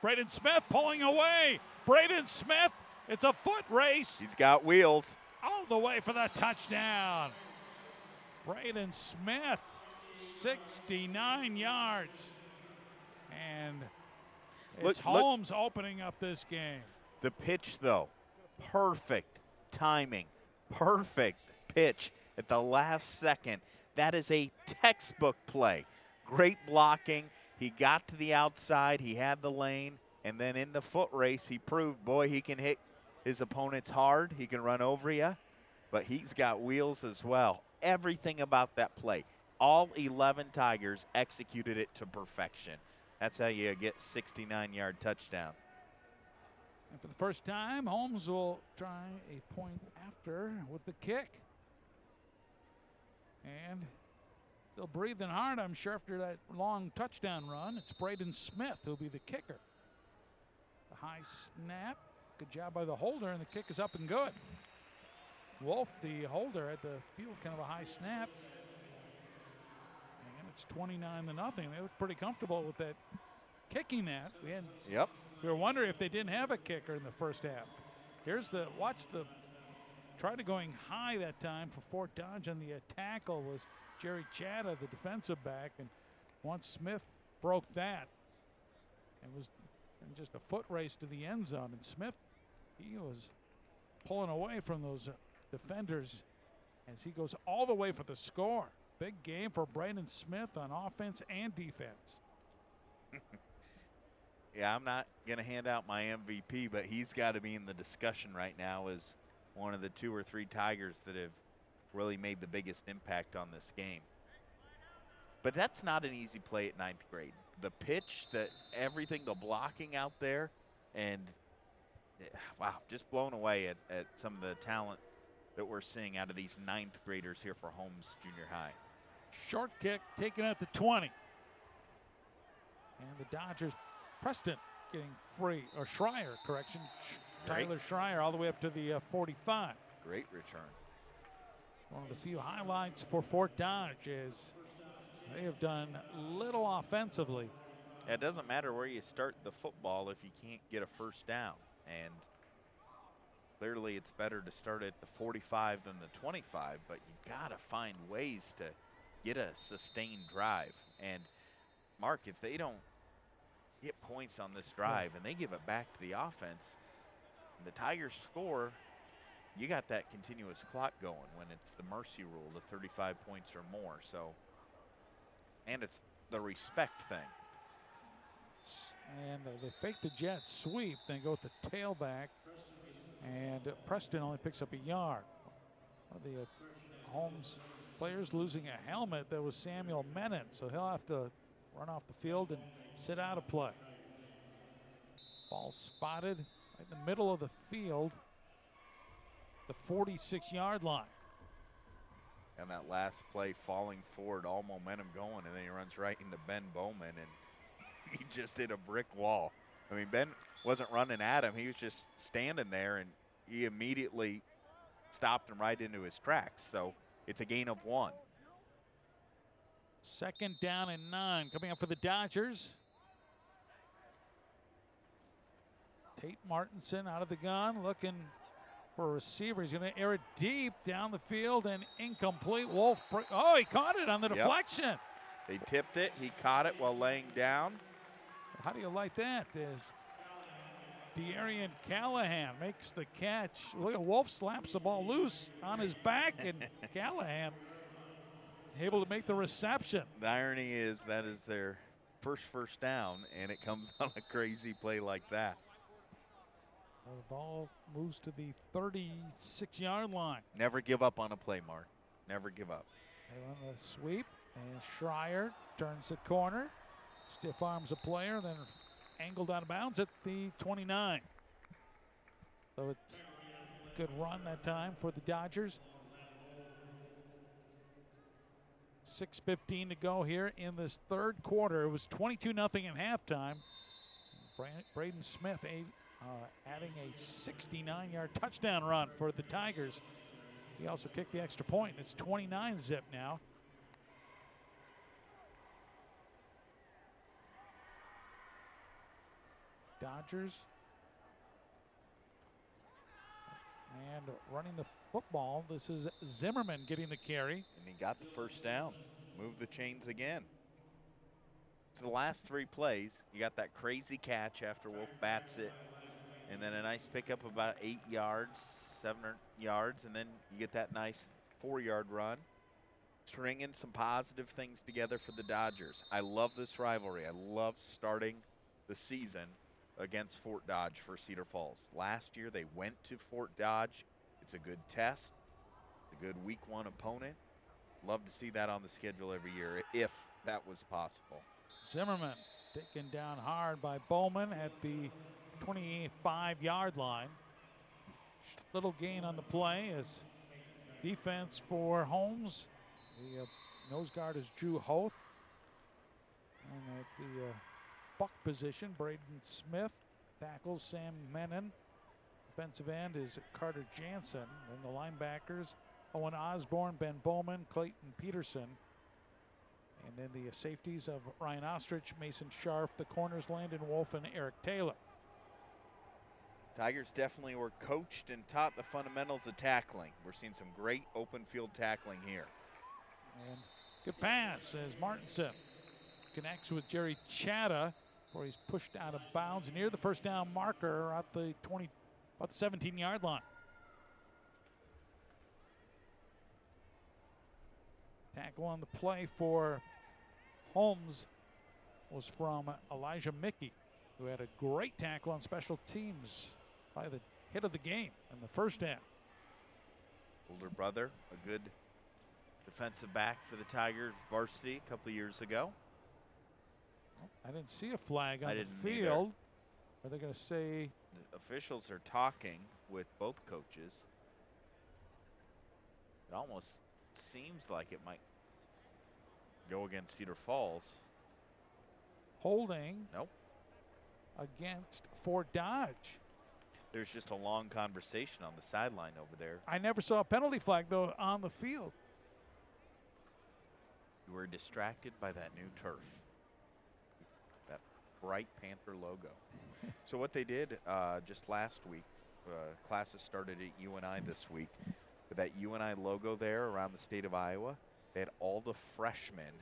Braden Smith pulling away. Braden Smith, it's a foot race. He's got wheels. All the way for the touchdown. Braden Smith, 69 yards. And it's Holmes opening up this game. The pitch, though, perfect timing, perfect pitch at the last second. That is a textbook play. Great blocking. He got to the outside. He had the lane. And then in the foot race, he proved, boy, he can hit his opponents hard. He can run over you. But he's got wheels as well. Everything about that play. All 11 Tigers executed it to perfection. That's how you get 69-yard touchdown. And for the first time, Holmes will try a point after with the kick. And still breathing hard, I'm sure, after that long touchdown run. It's Braden Smith who'll be the kicker. The high snap. Good job by the holder, and the kick is up and good. Wolf, the holder, at the field, kind of a high snap. And it's 29-0. They look pretty comfortable with that kicking that. We were wondering if they didn't have a kicker in the first half. Here's the, tried to going high that time for Fort Dodge, and the tackle was Jerry Chatta, the defensive back, and once Smith broke that, it was just a foot race to the end zone, and Smith, he was pulling away from those defenders as he goes all the way for the score. Big game for Braden Smith on offense and defense. Yeah, I'm not going to hand out my MVP, but he's got to be in the discussion right now as one of the 2 or 3 Tigers that have really made the biggest impact on this game. But that's not an easy play at 9th grade. The pitch, everything, the blocking out there, and wow, just blown away at some of the talent that we're seeing out of these 9th graders here for Holmes Junior High. Short kick taken at the 20. And the Dodgers, Preston getting free, or Schreier, correction. Tyler Schreier all the way up to the 45. Great return. One of the few highlights for Fort Dodge is they have done little offensively. Yeah, it doesn't matter where you start the football if you can't get a first down. And clearly it's better to start at the 45 than the 25, but you got to find ways to get a sustained drive. And Mark, if they don't get points on this drive and they give it back to the offense, and the Tigers score, you got that continuous clock going when it's the mercy rule, the 35 points or more. So, and it's the respect thing. And they fake the jet sweep, then go with the tailback, and Preston only picks up a yard. One of the Holmes players losing a helmet, that was Samuel Menon, so he'll have to run off the field and sit out of play. Ball spotted right in the middle of the field, the 46-yard line. And that last play, falling forward, all momentum going, and then he runs right into Ben Bowman, and he just hit a brick wall. I mean, Ben wasn't running at him. He was just standing there, and he immediately stopped him right into his tracks. So it's a gain of 1. 2nd down and 9 coming up for the Dodgers. Tate Martinson out of the gun, looking for a receiver. He's going to air it deep down the field and incomplete. Wolf, he caught it on the deflection. They tipped it. He caught it while laying down. How do you like that? As De'Arian Callahan makes the catch. Look at Wolf, slaps the ball loose on his back, and Callahan able to make the reception. The irony is that is their first down, and it comes on a crazy play like that. The ball moves to the 36-yard line. Never give up on a play, Mark. Never give up. They run the sweep, and Schreier turns the corner. Stiff arms a player, then angled out of bounds at the 29. So it's a good run that time for the Dodgers. 6:15 to go here in this third quarter. It was 22-0 at halftime. Braden Smith adding a 69-yard touchdown run for the Tigers. He also kicked the extra point. It's 29-zip now. Dodgers. And running the football, this is Zimmerman getting the carry. And he got the first down. Moved the chains again. So the last 3 plays, you got that crazy catch after Wolf bats it, and then a nice pickup about 8 yards, 7 yards, and then you get that nice 4-yard run. Stringing some positive things together for the Dodgers. I love this rivalry. I love starting the season against Fort Dodge for Cedar Falls. Last year they went to Fort Dodge. It's a good test, a good week 1 opponent. Love to see that on the schedule every year if that was possible. Zimmerman taken down hard by Bowman at the 25-yard line. Little gain on the play as defense for Holmes. The nose guard is Drew Hoth. And at the buck position, Braden Smith tackles Sam Menon. Defensive end is Carter Jansen. Then the linebackers, Owen Osborne, Ben Bowman, Clayton Peterson. And then the safeties of Ryan Ostrich, Mason Scharf, the corners Landon Wolf and Eric Taylor. Tigers definitely were coached and taught the fundamentals of tackling. We're seeing some great open field tackling here. And good pass as Martinson connects with Jerry Chatta before he's pushed out of bounds near the first down marker at the about the 17-yard line. Tackle on the play for Holmes was from Elijah Mickey, who had a great tackle on special teams. Probably the hit of the game in the first half. Older brother, a good defensive back for the Tigers varsity a couple years ago. I didn't see a flag on the either. field. Are they going to say? The officials are talking with both coaches. It almost seems like it might go against Cedar Falls. Holding. Nope. Against FortDodge. There's just a long conversation on the sideline over there. I never saw a penalty flag, though, on the field. You were distracted by that new turf. That bright Panther logo. So what they did just last week, classes started at UNI this week. With that UNI logo there around the state of Iowa, they had all the freshmen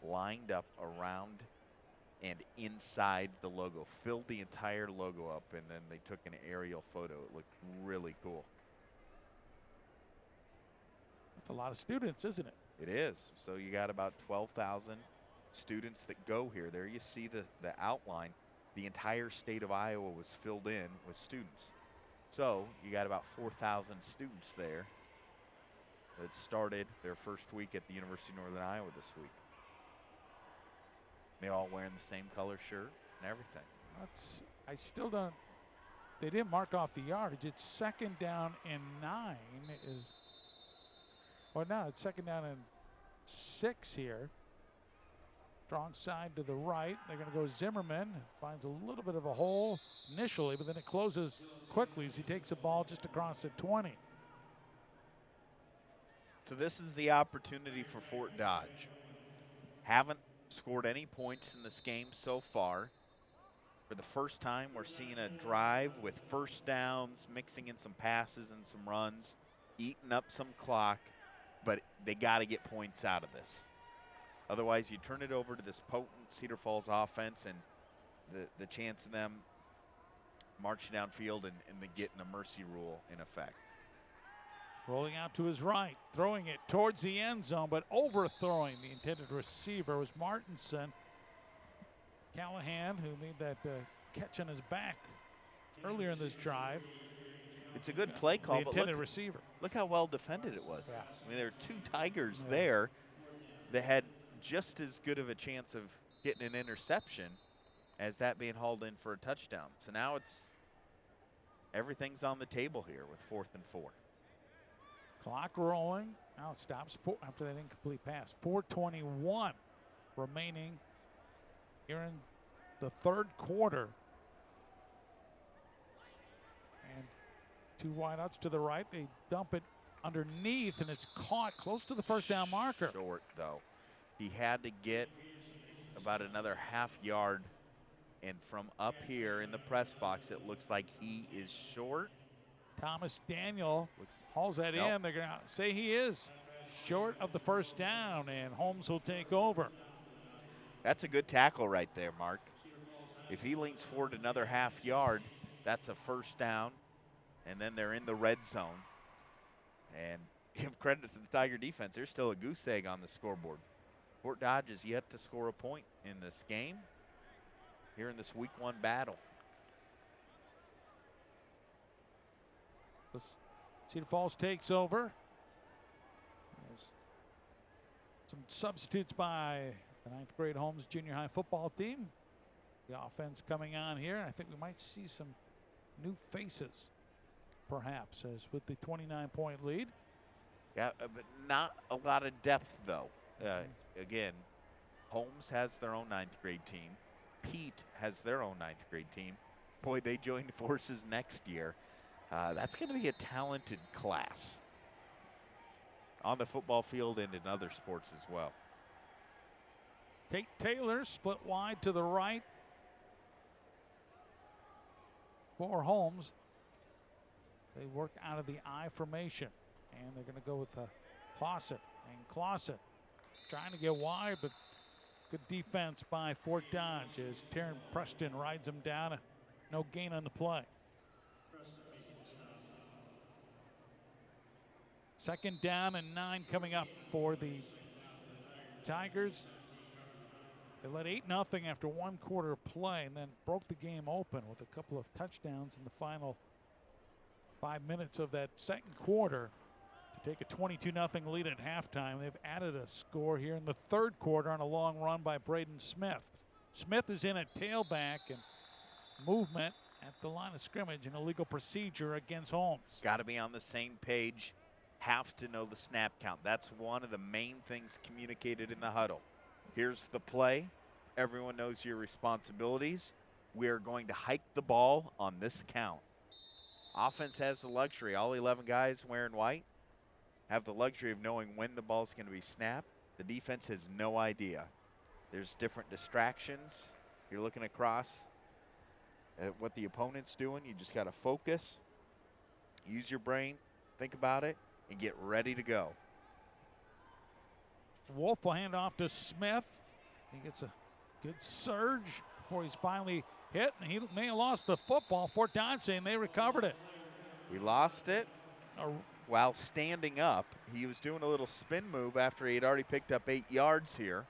lined up around and inside the logo, filled the entire logo up, and then they took an aerial photo. It looked really cool. That's a lot of students, isn't it? It is. So you got about 12,000 students that go here. There you see the outline. The entire state of Iowa was filled in with students. So you got about 4,000 students there that started their first week at the University of Northern Iowa this week. They all wearing the same color shirt and everything. I still don't. They didn't mark off the yardage. It's second down and 9 is. Well, no, it's second down and 6 here. Strong side to the right. They're going to go Zimmerman. Finds a little bit of a hole initially, but then it closes quickly as he takes the ball just across the 20. So this is the opportunity for FortDodge. Haven't scored any points in this game so far. For the first time, we're seeing a drive with first downs, mixing in some passes and some runs, eating up some clock, but they got to get points out of this. Otherwise, you turn it over to this potent Cedar Falls offense and the chance of them marching downfield and getting a mercy rule in effect. Rolling out to his right, throwing it towards the end zone, but overthrowing the intended receiver was Martinson. Callahan, who made that catch on his back earlier in this drive. It's a good play call, the but intended receiver. Look how well defended it was. Yeah. I mean, there are two Tigers there that had just as good of a chance of getting an interception as that being hauled in for a touchdown. So now everything's on the table here with 4th and 4. Clock rolling. Now it stops after that incomplete pass. 4:21 remaining here in the third quarter. And 2 wideouts to the right. They dump it underneath, and it's caught close to the first down marker. Short, though. He had to get about another half yard, and from up here in the press box, it looks like he is short. Thomas Daniel hauls that in. They're going to say he is short of the first down, and Holmes will take over. That's a good tackle right there, Mark. If he leans forward another half yard, that's a first down, and then they're in the red zone. And give credit to the Tiger defense. There's still a goose egg on the scoreboard. FortDodge is yet to score a point in this game here in this week 1 battle. Cedar Falls takes over. There's some substitutes by the 9th grade Holmes junior high football team. The offense coming on here. I think we might see some new faces, perhaps, as with the 29-point lead. Yeah, but not a lot of depth, though. Again, Holmes has their own 9th grade team. Pete has their own 9th grade team. Boy, they join forces next year. That's going to be a talented class on the football field and in other sports as well. Tate Taylor split wide to the right for Holmes. They work out of the I formation, and they're going to go with Clausen. And Clausen trying to get wide, but good defense by FortDodge as Taryn Preston rides him down. No gain on the play. Second down and 9 coming up for the Tigers, they led 8-0 after 1 quarter of play and then broke the game open with a couple of touchdowns in the final 5 minutes of that second quarter to take a 22-0 lead at halftime. They've added a score here in the third quarter on a long run by Braden Smith. Smith is in at tailback and movement at the line of scrimmage, an illegal procedure against Holmes. Got to be on the same page, have to know the snap count. That's one of the main things communicated in the huddle. Here's the play. Everyone knows your responsibilities. We are going to hike the ball on this count. Offense has the luxury. All 11 guys wearing white have the luxury of knowing when the ball's going to be snapped. The defense has no idea. There's different distractions. You're looking across at what the opponent's doing. You just got to focus, use your brain, think about it, and get ready to go. Wolf will hand off to Smith. He gets a good surge before he's finally hit, and he may have lost the football. FortDodge saying they recovered it. He lost it while standing up. He was doing a little spin move after he had already picked up 8 yards here.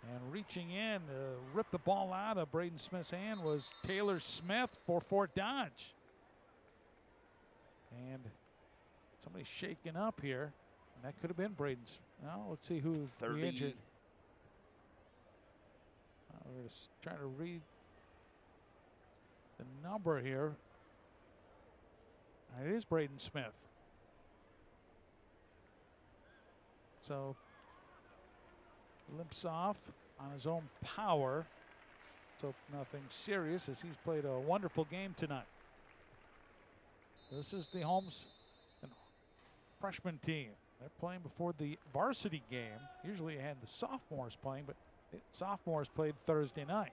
And reaching in to rip the ball out of Braden Smith's hand was Taylor Smith for FortDodge. And somebody's shaking up here. And that could have been Braden's. Now let's see who 30. he injured. We're just trying to read the number here. It is Braden Smith. So limps off on his own power. So nothing serious as he's played a wonderful game tonight. This is the Holmes freshman team. They're playing before the varsity game. Usually you had the sophomores playing, but the sophomores played Thursday night.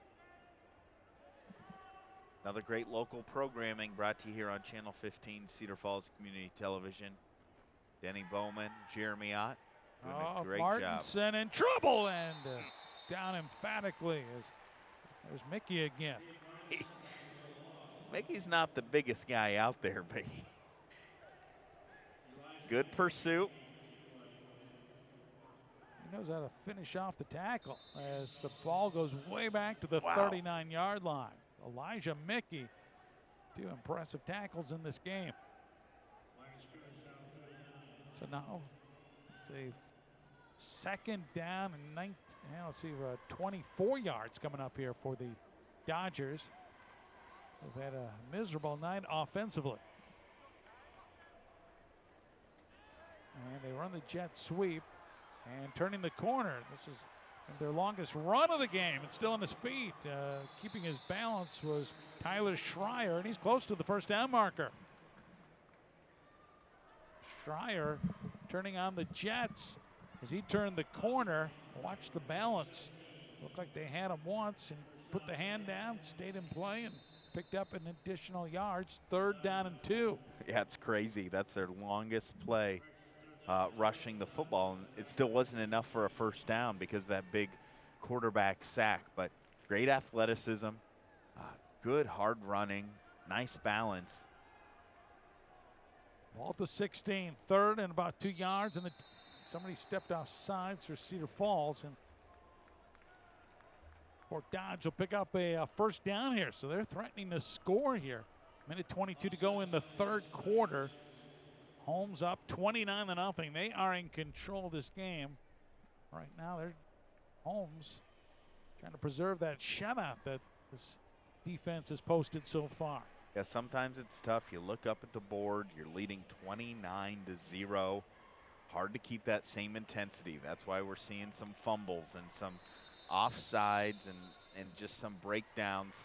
Another great local programming brought to you here on Channel 15, Cedar Falls Community Television. Denny Bowman, Jeremy Ott, doing a great Martinson job. in trouble and down emphatically as there's Mickey again. Mickey's not the biggest guy out there, but good pursuit. He knows how to finish off the tackle as the ball goes way back to the 39-yard line. Elijah Mickey, 2 impressive tackles in this game. So now it's a second down and 24 yards coming up here for the Dodgers. They've had a miserable night offensively. And they run the jet sweep and turning the corner. This is their longest run of the game. It's still on his feet. Keeping his balance was Tyler Schreier, and he's close to the first down marker. Schreier turning on the Jets as he turned the corner. Watch the balance. Looked like they had him once and put the hand down, stayed in play, and picked up an additional yards. 3rd down and 2. Yeah, it's crazy. That's their longest play rushing the football. And it still wasn't enough for a first down because of that big quarterback sack. But great athleticism, good hard running, nice balance. Ball to 16, 3rd and about 2 yards, and somebody stepped off sides for Cedar Falls, and FortDodge will pick up a first down here. So they're threatening to score here. Minute 22 to go in the third quarter. Holmes up 29-0. They are in control of this game. Right now, they're Holmes trying to preserve that shutout that this defense has posted so far. Yeah, sometimes it's tough. You look up at the board, you're leading 29-0. Hard to keep that same intensity. That's why we're seeing some fumbles and some offsides and just some breakdowns.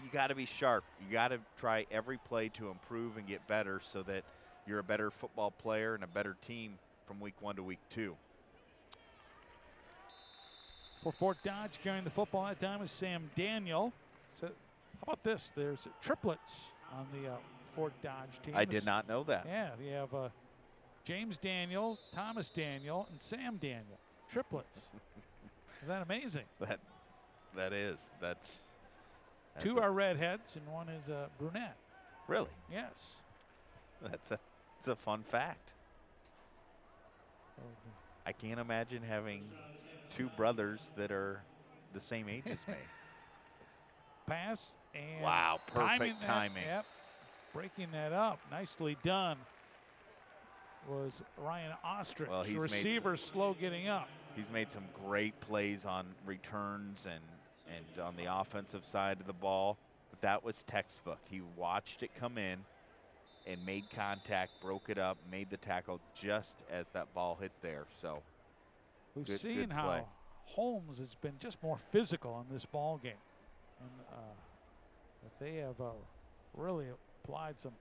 You got to be sharp. You got to try every play to improve and get better so that you're a better football player and a better team from week 1 to week 2. For FortDodge, carrying the football that time is Sam Daniel. So how about this? There's triplets on the FortDodge team. I did not know that. Yeah, you have James Daniel, Thomas Daniel, and Sam Daniel. Triplets. Is that amazing? That is. That's 2 are redheads and 1 is a brunette. Really? Yes. That's a fun fact. I can't imagine having two brothers that are the same age as me. Pass and Wow, perfect timing. Yep, breaking that up. Nicely done. Was Ryan Ostrich. Well, he's receiver slow getting up. He's made some great plays on returns and on the offensive side of the ball, but that was textbook. He watched it come in and made contact, broke it up, made the tackle just as that ball hit there. So we've seen how Holmes has been just more physical in this ball game, and that they have really applied some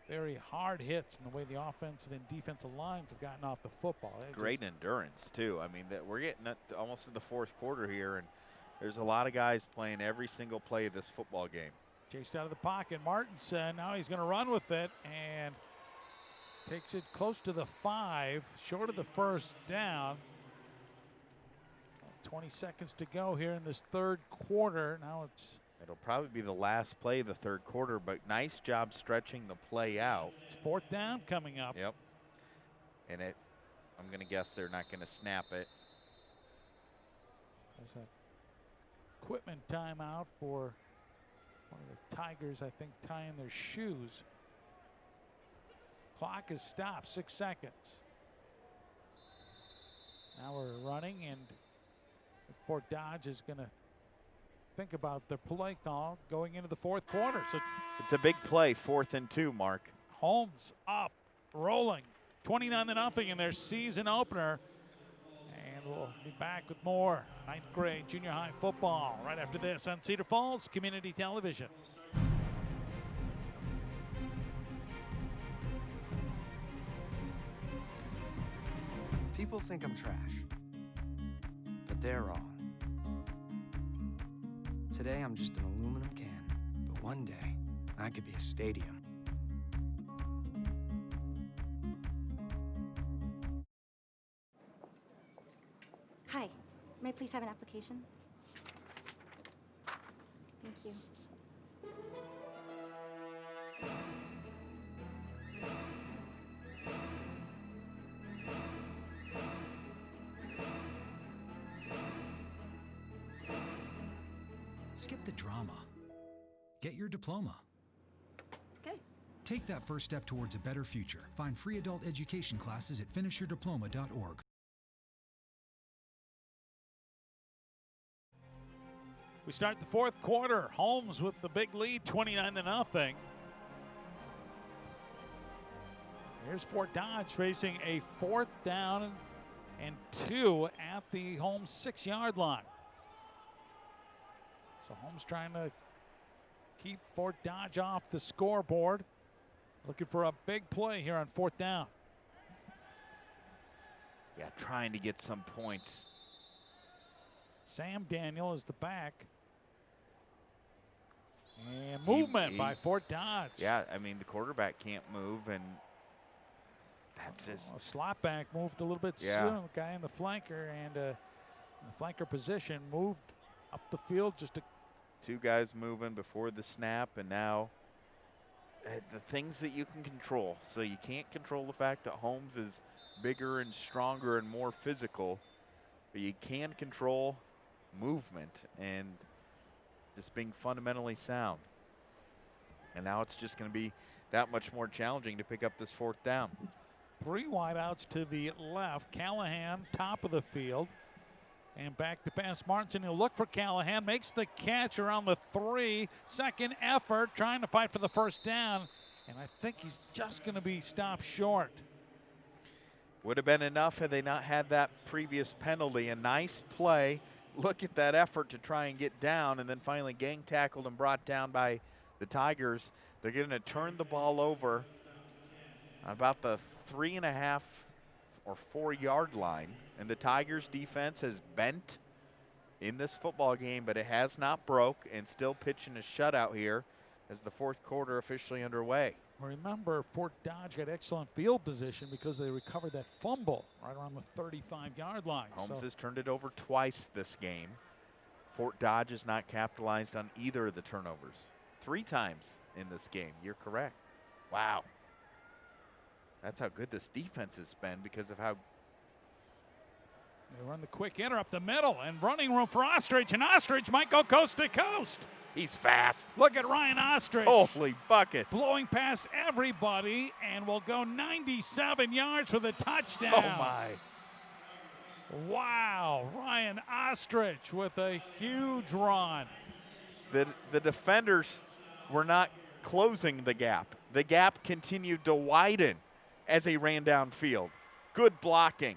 very hard hits in the way the offensive and defensive lines have gotten off the football. Great endurance too. I mean, we're getting almost in the fourth quarter here, and there's a lot of guys playing every single play of this football game. Chased out of the pocket. Martinson, now he's going to run with it and takes it close to the 5, short of the first down. 20 seconds to go here in this third quarter. Now it'll probably be the last play of the third quarter, but nice job stretching the play out. It's fourth down coming up. Yep. And I'm going to guess they're not going to snap it. There's a equipment timeout for one of the Tigers, I think, tying their shoes. Clock is stopped, 6 seconds. Now we're running, and FortDodge is going to think about the play call going into the fourth quarter. So it's a big play, 4th and 2, Mark. Holmes up, rolling, 29-0 in their season opener. And we'll be back with more 9th grade junior high football right after this on Cedar Falls Community Television. People think I'm trash, but they're wrong. Today I'm just an aluminum can, but one day I could be a stadium. Hi, may I please have an application? Thank you. Skip the drama. Get your diploma. Okay. Take that first step towards a better future. Find free adult education classes at finishyourdiploma.org. We start the fourth quarter. Holmes with the big lead, 29-0. Here's FortDodge facing a 4th down and 2 at the Holmes 6-yard line. So Holmes trying to keep FortDodge off the scoreboard. Looking for a big play here on 4th down. Yeah, trying to get some points. Sam Daniel is the back. And movement by FortDodge. Yeah, I mean, the quarterback can't move, and that's just... A slot back moved a little bit soon. The guy in the flanker and in the flanker position moved up the field just to... Two guys moving before the snap, and now the things that you can control. So you can't control the fact that Holmes is bigger and stronger and more physical, but you can control movement and just being fundamentally sound. And now it's just going to be that much more challenging to pick up this 4th down. 3 wideouts to the left. Callahan, top of the field. And back to pass Martinson. He'll look for Callahan. Makes the catch around the 3. Second effort, trying to fight for the first down. And I think he's just going to be stopped short. Would have been enough had they not had that previous penalty. A nice play. Look at that effort to try and get down, and then finally gang tackled and brought down by the Tigers. They're going to turn the ball over about the 3.5 or 4-yard line, and the Tigers defense has bent in this football game, but it has not broke, and still pitching a shutout here as the fourth quarter officially underway. Remember, FortDodge got excellent field position because they recovered that fumble right around the 35-yard line. Holmes has turned it over twice this game. FortDodge has not capitalized on either of the turnovers. 3 times in this game. You're correct. Wow. That's how good this defense has been because of how They run the quick inter up the middle, and running room for Ostrich, and Ostrich might go coast to coast. He's fast. Look at Ryan Ostrich. Holy buckets. Blowing past everybody and will go 97 yards for the touchdown. Oh, my. Wow, Ryan Ostrich with a huge run. The defenders were not closing the gap. The gap continued to widen as he ran downfield. Good blocking.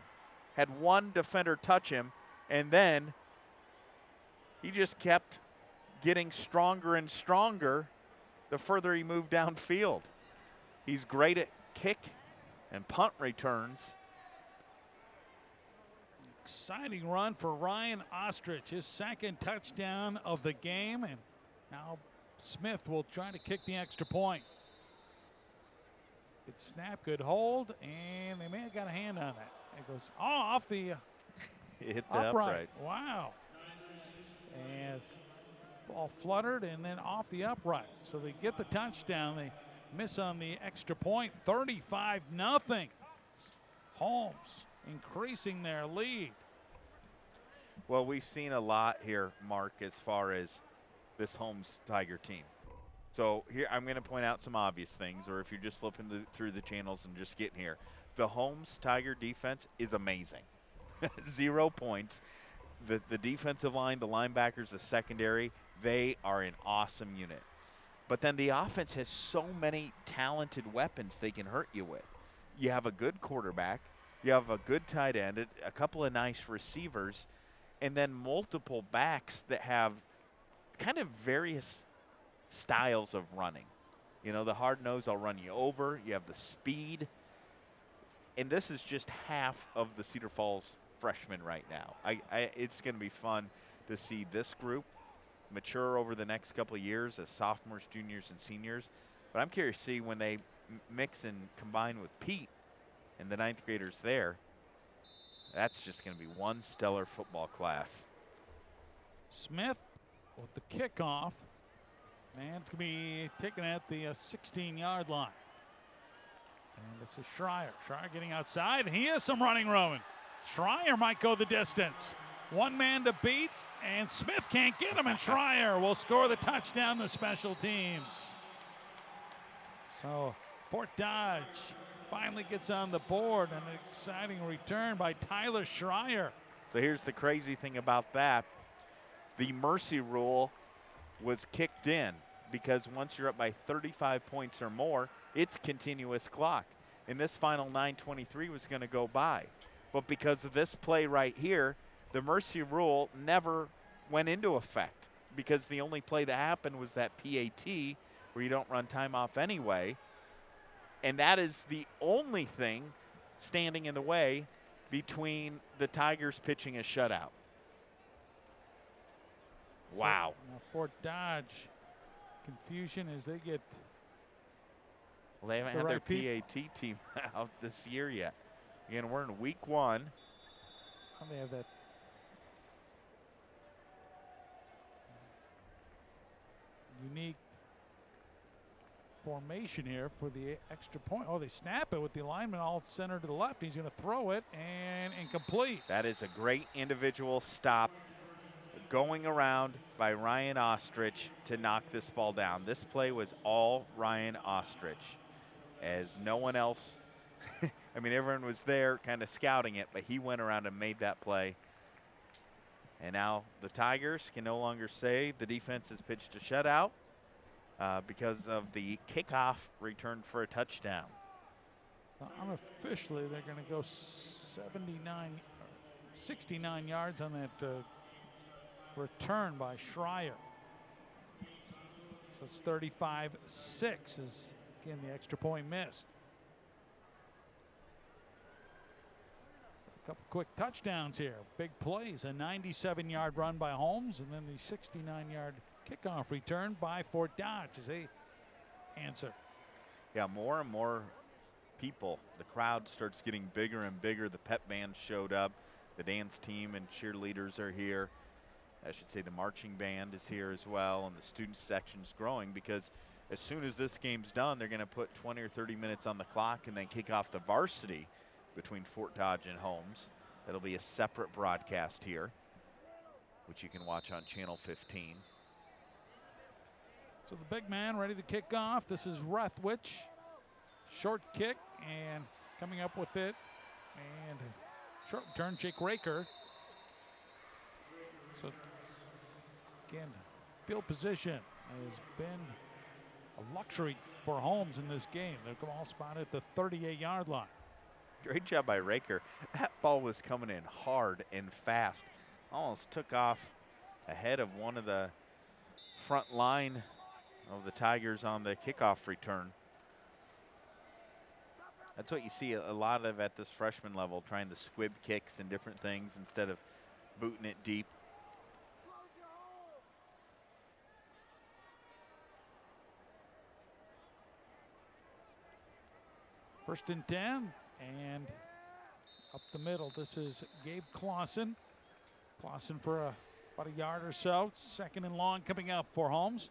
Had one defender touch him, and then he just kept getting stronger and stronger the further he moved downfield. He's great at kick and punt returns. Exciting run for Ryan Ostrich, his second touchdown of the game, and now Smith will try to kick the extra point. Good snap, good hold, and they may have got a hand on that. It goes off the hit the upright. Wow. As ball fluttered and then off the upright. So they get the touchdown. They miss on the extra point. 35-0. Holmes increasing their lead. Well, we've seen a lot here, Mark, as far as this Holmes Tiger team. So here I'm going to point out some obvious things, or if you're just flipping through the channels and just getting here. The Holmes Tiger defense is amazing. 0 points. The defensive line, the linebackers, the secondary, they are an awesome unit. But then the offense has so many talented weapons they can hurt you with. You have a good quarterback. You have a good tight end, a couple of nice receivers, and then multiple backs that have kind of various styles of running. You know, the hard nose, I'll run you over. You have the speed. And this is just half of the Cedar Falls freshmen right now. It's going to be fun to see this group mature over the next couple of years as sophomores, juniors, and seniors. But I'm curious to see when they mix and combine with Pete and the 9th graders there. That's just going to be one stellar football class. Smith with the kickoff. And it's going to be taken at the 16-yard line. And this is Schreier. Schreier getting outside. He has some running room. Schreier might go the distance. One man to beat, and Smith can't get him, and Schreier will score the touchdown to special teams. So Fort Dodge finally gets on the board. An exciting return by Tyler Schreier. So here's the crazy thing about that. The mercy rule was kicked in because once you're up by 35 points or more, it's continuous clock. And this final 9:23 was going to go by. But because of this play right here, the mercy rule never went into effect because the only play that happened was that PAT where you don't run time off anyway. And that is the only thing standing in the way between the Tigers pitching a shutout. Wow. So, Fort Dodge, confusion as they get. Well, they haven't had their PAT team out this year yet. Again, we're in week 1. Oh, they have that. Unique formation here for the extra point. Oh, they snap it with the lineman all center to the left. He's going to throw it and incomplete. That is a great individual stop going around by Ryan Ostrich to knock this ball down. This play was all Ryan Ostrich, as no one else, I mean, everyone was there kind of scouting it, but he went around and made that play. And now the Tigers can no longer say the defense has pitched a shutout because of the kickoff returned for a touchdown. Unofficially, they're going to go 69 yards on that return by Schreier. So it's 35-6 is, again, the extra point missed. A couple quick touchdowns here. Big plays. A 97-yard run by Holmes, and then the 69-yard kickoff return by Fort Dodge as they answer. Yeah, more and more people. The crowd starts getting bigger and bigger. The pep band showed up. The dance team and cheerleaders are here. I should say the marching band is here as well, and the student section's growing because as soon as this game's done, they're going to put 20 or 30 minutes on the clock and then kick off the varsity between Fort Dodge and Holmes. It'll be a separate broadcast here, which you can watch on Channel 15. So the big man ready to kick off. This is Rethwich. Short kick and coming up with it. And short return, Jake Raker. So again, field position has been a luxury for Holmes in this game. They're all spotted at the 38-yard line. Great job by Raker. That ball was coming in hard and fast. Almost took off ahead of one of the front line of the Tigers on the kickoff return. That's what you see a lot of at this freshman level, trying to squib kicks and different things instead of booting it deep. First and 10, and up the middle. This is Gabe Clausen. Clausen for about a yard or so. Second and long coming up for Holmes.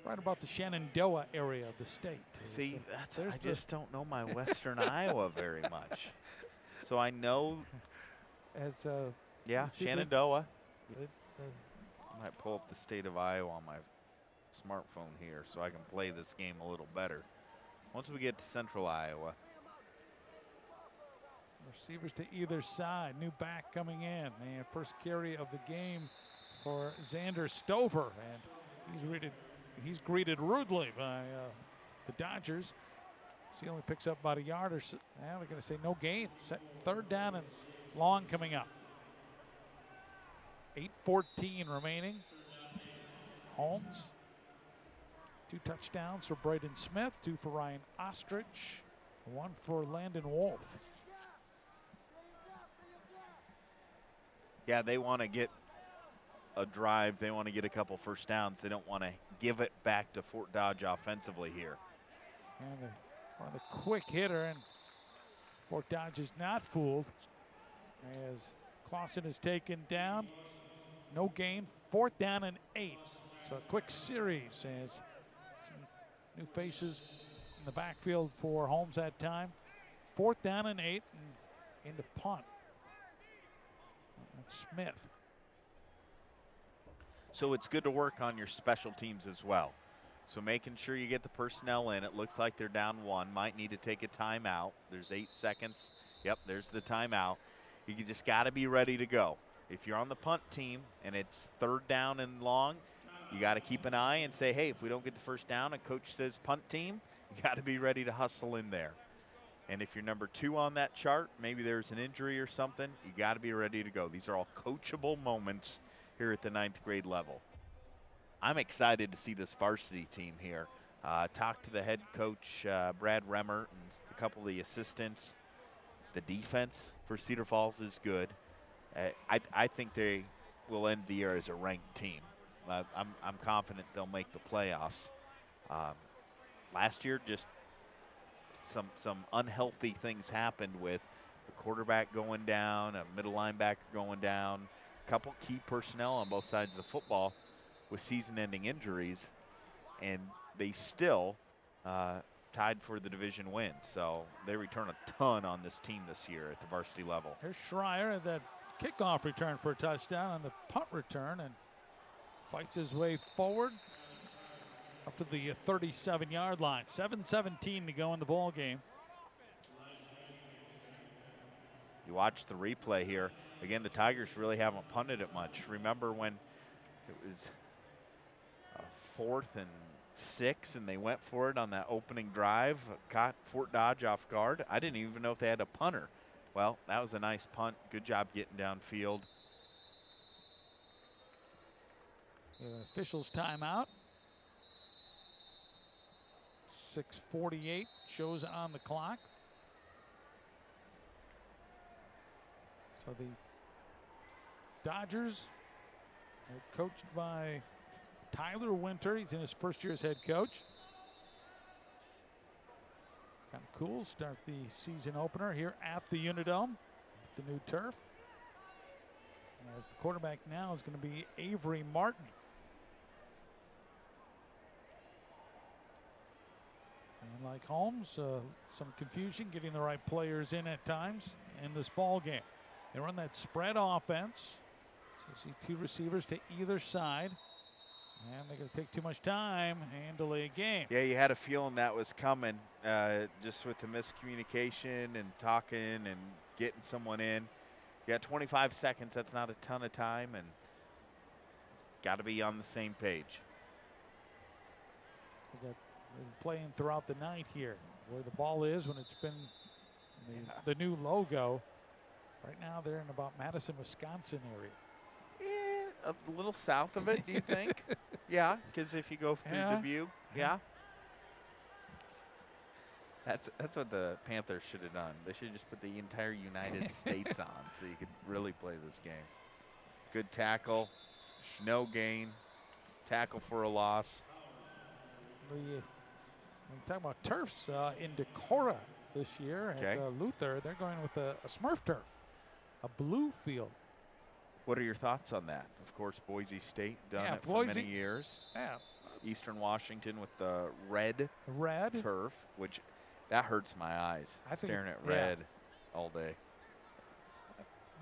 Right about the Shenandoah area of the state. See, I just don't know my Western Iowa very much. So I know. As yeah, Shenandoah. I might pull up the state of Iowa on my smartphone here so I can play this game a little better. Once we get to Central Iowa. Receivers to either side. New back coming in. And first carry of the game for Xander Stover. And he's greeted rudely by the Dodgers. He only picks up about a yard or so. Now we're going to say no gain. Third down and long coming up. 8:14 remaining. Holmes. 2 touchdowns for Braden Smith, 2 for Ryan Ostrich, 1 for Landon Wolf. Yeah, they want to get a drive. They want to get a couple first downs. They don't want to give it back to Fort Dodge offensively here. And the quick hitter, and Fort Dodge is not fooled as Clausen is taken down. No gain, 4th down and 8. So a quick series as some new faces in the backfield for Holmes that time. 4th down and 8 and into punt. That's Smith. So it's good to work on your special teams as well. So making sure you get the personnel in. It looks like they're down 1. Might need to take a timeout. There's 8 seconds. Yep, there's the timeout. You just got to be ready to go. If you're on the punt team and it's 3rd down and long, you got to keep an eye and say, hey, if we don't get the first down and coach says punt team, you got to be ready to hustle in there. And if you're number 2 on that chart, maybe there's an injury or something, you got to be ready to go. These are all coachable moments here at the 9th grade level. I'm excited to see this varsity team here. Talked to the head coach, Brad Remmer, and a couple of the assistants. The defense for Cedar Falls is good. I think they will end the year as a ranked team. I'm confident they'll make the playoffs. Last year, just some unhealthy things happened with the quarterback going down, a middle linebacker going down, a couple key personnel on both sides of the football with season-ending injuries, and they still tied for the division win. So they return a ton on this team this year at the varsity level. Here's Schreier at that kickoff return for a touchdown on the punt return and fights his way forward up to the 37-yard line. 7:17 to go in the ball game. You watch the replay here. Again, the Tigers really haven't punted it much. Remember when it was 4th and 6 and they went for it on that opening drive, caught Fort Dodge off guard? I didn't even know if they had a punter. Well, that was a nice punt. Good job getting downfield. Officials timeout. 6:48 shows on the clock. So the Dodgers are coached by Tyler Winter. He's in his first year as head coach. Kind of cool. Start the season opener here at the Unidome, the new turf. And as the quarterback now is going to be Avery Martin. like Holmes, some confusion getting the right players in at times in this ball game. They run that spread offense. So you see two receivers to either side. And they're going to take too much time and delay a game. Yeah, you had a feeling that was coming, just with the miscommunication and talking and getting someone in. You got 25 seconds. That's not a ton of time, and got to be on the same page. They're playing throughout the night here, where the ball is when it's been the new logo. Right now, they're in about Madison, Wisconsin area. A little south of it, do you think? Yeah, because if you go through Dubuque, yeah. That's what the Panthers should have done. They should have just put the entire United States on so you could really play this game. Good tackle, no gain, tackle for a loss. We're talking about turfs in Decorah this year at Luther. They're going with a Smurf turf, a blue field. What are your thoughts on that? Of course, Boise State done it for many years. Yeah. Eastern Washington with the red turf, which that hurts my eyes. Staring at red all day.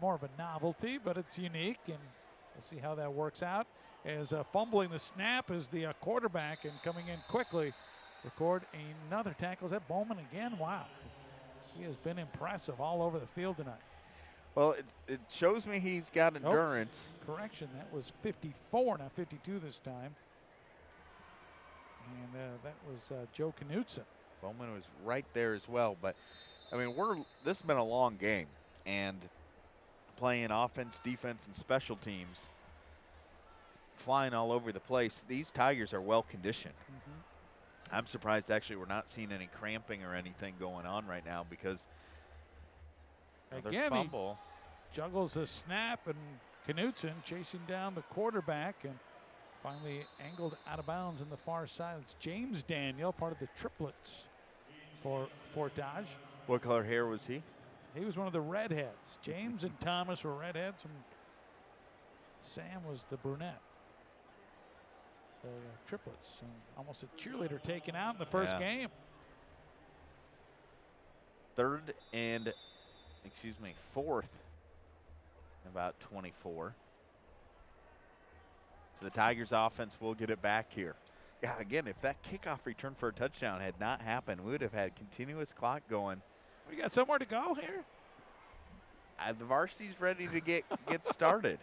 More of a novelty, but it's unique, and we'll see how that works out. As fumbling the snap is the quarterback, and coming in quickly, record another tackle. Is that Bowman again? Wow. He has been impressive all over the field tonight. Well, it shows me he's got endurance. Correction, that was 54, not 52 this time. And that was Joe Knutson. Bowman was right there as well. But, I mean, this has been a long game. And playing offense, defense, and special teams, flying all over the place. These Tigers are well conditioned. I'm surprised, actually, we're not seeing any cramping or anything going on right now because again, fumble. He juggles a snap, and Knutson chasing down the quarterback and finally angled out of bounds on the far side. It's James Daniel, part of the triplets for FortDodge. What color hair was he? He was one of the redheads. James and Thomas were redheads, and Sam was the brunette. The triplets, and almost a cheerleader taken out in the first game. Fourth, about 24. So the Tigers offense will get it back here. Yeah, again, if that kickoff return for a touchdown had not happened, we would have had continuous clock going. We got somewhere to go here? The varsity's ready to get started.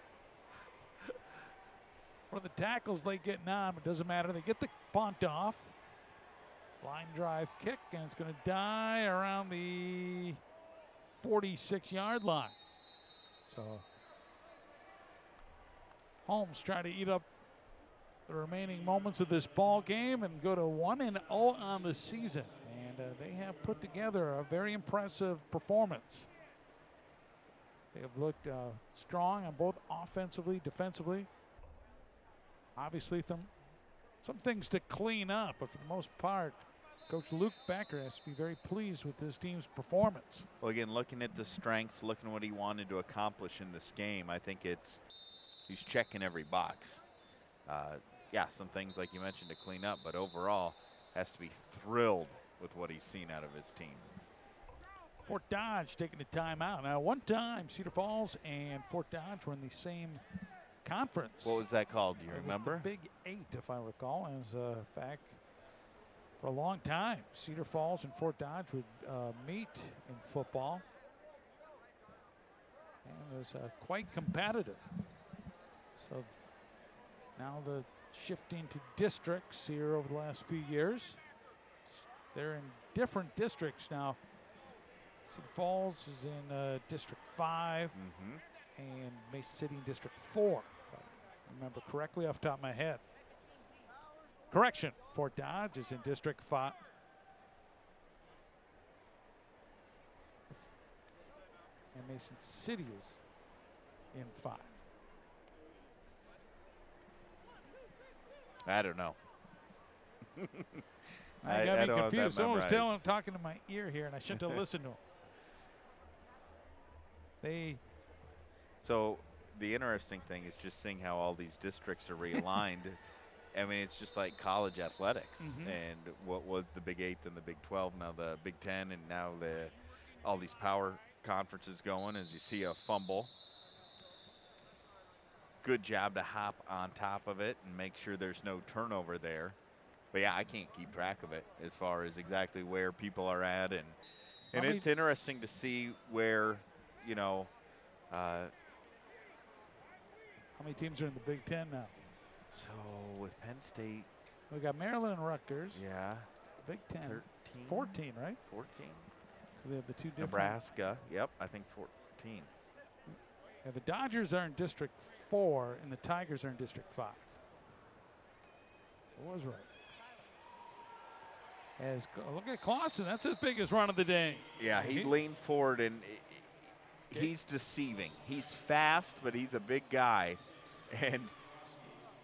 One of the tackles late getting on, but it doesn't matter. They get the punt off. Line drive kick, and it's going to die around the 46-yard line. So Holmes trying to eat up the remaining moments of this ball game and go to 1-0 on the season. And they have put together a very impressive performance. They have looked strong on both offensively, defensively. Obviously, some things to clean up, but for the most part, Coach Luke Becker has to be very pleased with this team's performance. Well, again, looking at the strengths, looking at what he wanted to accomplish in this game, I think he's checking every box. Yeah, some things like you mentioned to clean up, but overall has to be thrilled with what he's seen out of his team. FortDodge taking a timeout. Now, one time, Cedar Falls and FortDodge were in the same conference. What was that called? Do you remember? The Big 8, if I recall. It was back for a long time. Cedar Falls and FortDodge would meet in football. And it was quite competitive. So now the shifting to districts here over the last few years. They're in different districts now. Cedar Falls is in District 5 and Mason City in District 4, if I remember correctly off the top of my head. Correction, FortDodge is in District 5. And Mason City is in 5. I don't know. I got me confused. Someone was talking to my ear here, and I shouldn't have listened to him. So the interesting thing is just seeing how all these districts are realigned. I mean, it's just like college athletics. And what was the Big 8 and the Big 12, now the Big 10, and now all these power conferences going as you see a fumble. Good job to hop on top of it and make sure there's no turnover there. But yeah, I can't keep track of it as far as exactly where people are at, and it's interesting to see where, you know. How many teams are in the Big Ten now? So with Penn State, we got Maryland and Rutgers. Yeah. Big Ten. 13. 14, right? 14. They have the two different. Nebraska. Yep, I think 14. Yeah, the Dodgers are in District 4, and the Tigers are in District 5. I was right. Look at Clausen. That's his biggest run of the day. Yeah, he leaned forward, and he's deceiving. He's fast, but he's a big guy. And,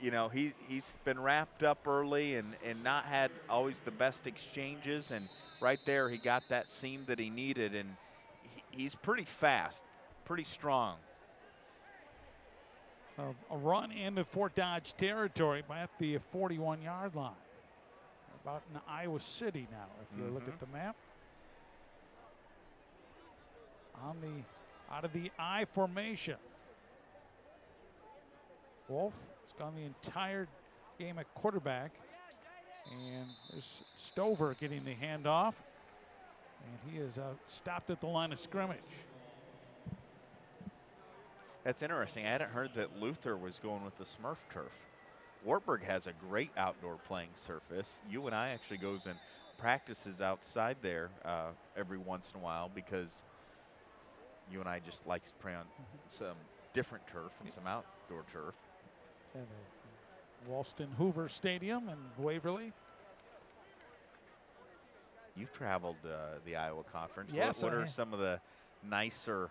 you know, he's been wrapped up early and not had always the best exchanges. And right there, he got that seam that he needed. And he's pretty fast, pretty strong. So a run into Fort Dodge territory at the 41-yard line. About in Iowa City now, if you look at the map. Out of the I formation. Wolf has gone the entire game at quarterback. And there's Stover getting the handoff. And he is stopped at the line of scrimmage. That's interesting. I hadn't heard that Luther was going with the Smurf turf. Wartburg has a great outdoor playing surface. UNI actually goes and practices outside there every once in a while because UNI just likes to play on some different turf and some outdoor turf. And Walston Hoover Stadium in Waverly. You've traveled the Iowa Conference. Yes, What are some of the nicer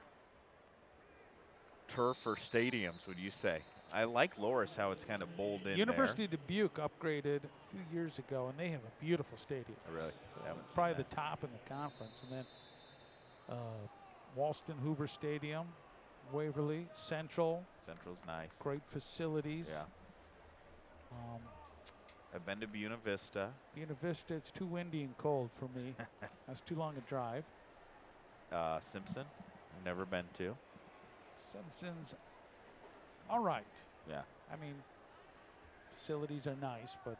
turf or stadiums, would you say? I like Loris, how it's kind of bowled in University there. of Dubuque upgraded a few years ago, and they have a beautiful stadium. Really? Probably the top in the conference. And then Walston Hoover Stadium, Waverly, Central. Central's nice. Great facilities. Yeah. I've been to Buena Vista. Buena Vista, it's too windy and cold for me. That's too long a drive. Simpson, never been to. Simpson's all right. Yeah. I mean, facilities are nice, but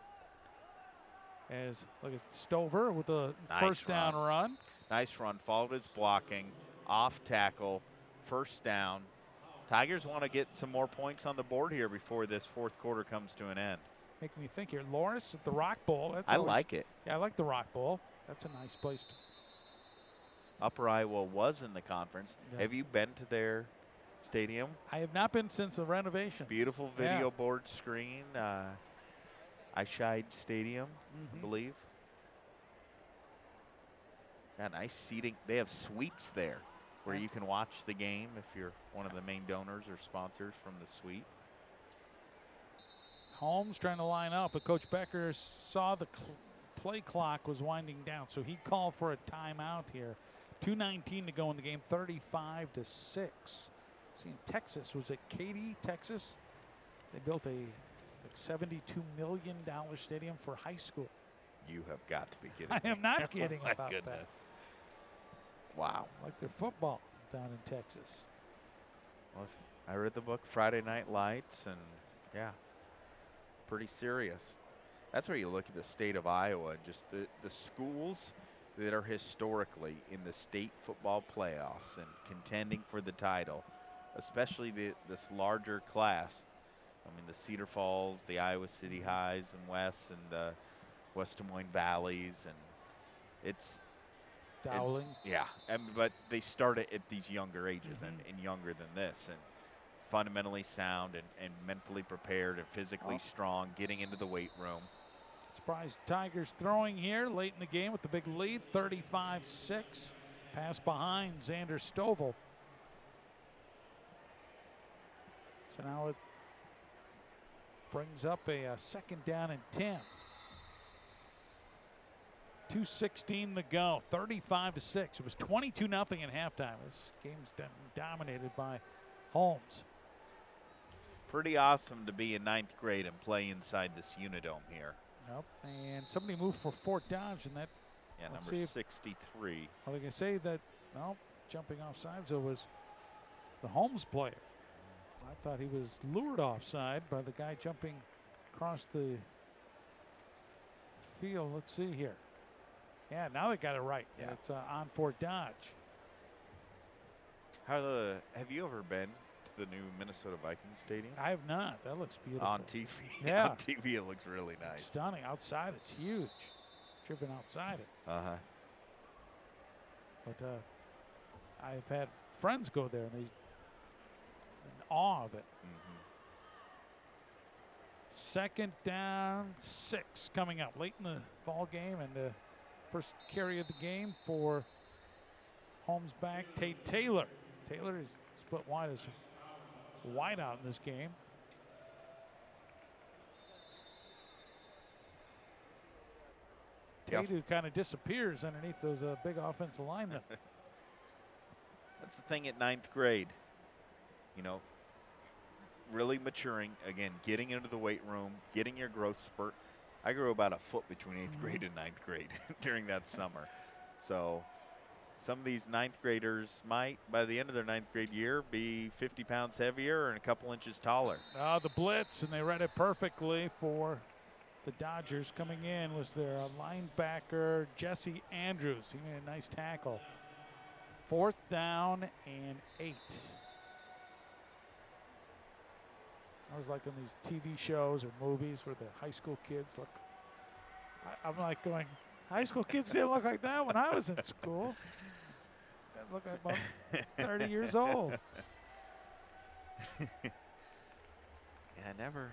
look at Stover with a first down run. Nice run, followed his blocking, off tackle, first down. Tigers want to get some more points on the board here before this fourth quarter comes to an end. Making me think here. Loris at the Rock Bowl. I like it. Yeah, I like the Rock Bowl. That's a nice place to. Upper Iowa was in the conference. Yeah. Have you been to their stadium? I have not been since the renovation. Beautiful video board screen. Eyeshide Stadium, I believe. Yeah, nice seating. They have suites there where you can watch the game if you're one of the main donors or sponsors from the suite. Holmes trying to line up, but Coach Becker saw the play clock was winding down, so he called for a timeout here. 2:19 to go in the game, 35-6. In Texas, was it Katy, Texas? They built a $72 million stadium for high school. You have got to be kidding I me. am not kidding Oh my about goodness. that. Wow. Like their football down in Texas. Well, I read the book Friday Night Lights, and yeah, pretty serious. That's where you look at the state of Iowa and just the schools that are historically in the state football playoffs and contending for the title, especially this larger class. I mean, the Cedar Falls, the Iowa City Highs and West, and the West Des Moines Valleys, and it's Dowling. But they start at these younger ages and younger than this, and fundamentally sound and mentally prepared and physically strong, getting into the weight room. Surprise Tigers throwing here late in the game with the big lead, 35-6. Pass behind Xander Stovall. So now it brings up a second down and 10. 2:16 to go, 35-6. It was 22-0 at halftime. This game's dominated by Holmes. Pretty awesome to be in 9th grade and play inside this Unidome here. Yep. And somebody moved for Fort Dodge, and that. Yeah, let's number see if, 63. well, they can say that. No, jumping offside. So it was the Holmes player. I thought he was lured offside by the guy jumping across the field. Let's see here. Yeah, now they got it right. Yeah. It's on Fort Dodge. Have you ever been to the new Minnesota Vikings stadium? I have not. That looks beautiful. On TV. Yeah. On TV, it looks really nice. Stunning. Outside, it's huge. Driven outside it. Uh-huh. But I've had friends go there, and they in awe of it. Mm-hmm. 2nd down, 6 coming up late in the ball game, and the first carry of the game for Holmes back Tate Taylor. Taylor is split wide as wide out in this game. Tate, who kind of disappears underneath those big offensive linemen. That's the thing at 9th grade. You know, really maturing, again, getting into the weight room, getting your growth spurt. I grew about a foot between 8th grade and 9th grade during that summer. So some of these 9th graders might, by the end of their 9th grade year, be 50 pounds heavier and a couple inches taller. The blitz, and they read it perfectly for the Dodgers. Coming in was their linebacker, Jesse Andrews. He made a nice tackle. 4th down and 8. I was like on these TV shows or movies where the high school kids look. I'm like going, high school kids didn't look like that when I was in school. They look like about 30 years old. Yeah, I never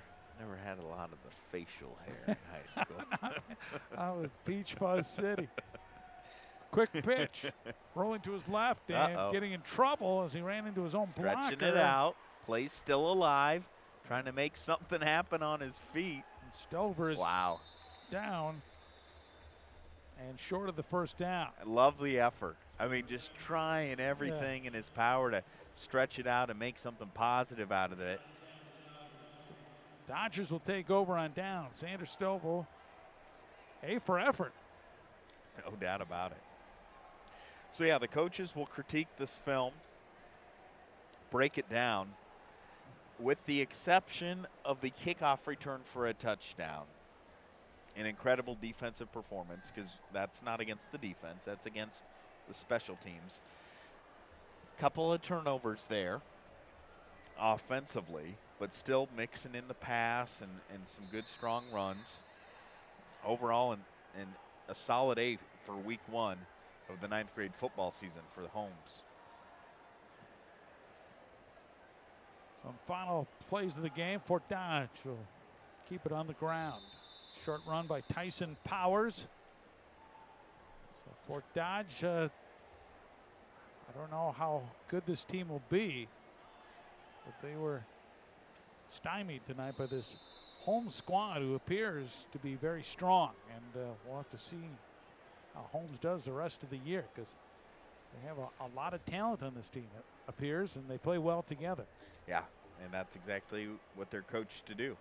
had a lot of the facial hair in high school. I was Beach Buzz City. Quick pitch, rolling to his left and getting in trouble as he ran into his own blocker. Stretching it out, play's still alive, trying to make something happen on his feet. And Stover is down and short of the first down. I love the effort. I mean, just trying everything in his power to stretch it out and make something positive out of it. So Dodgers will take over on down. Xander Stovall, A for effort. No doubt about it. So yeah, the coaches will critique this film, break it down, with the exception of the kickoff return for a touchdown. An incredible defensive performance, because that's not against the defense, that's against the special teams. Couple of turnovers there offensively, but still mixing in the pass and some good strong runs. Overall, and a solid A for week 1 of the 9th grade football season for the Holmes. So final plays of the game, Fort Dodge will keep it on the ground. Short run by Tyson Powers. So Fort Dodge, I don't know how good this team will be, but they were stymied tonight by this Holmes squad, who appears to be very strong, and we'll have to see how Holmes does the rest of the year, because they have a lot of talent on this team, it appears, and they play well together. Yeah, and that's exactly what they're coached to do.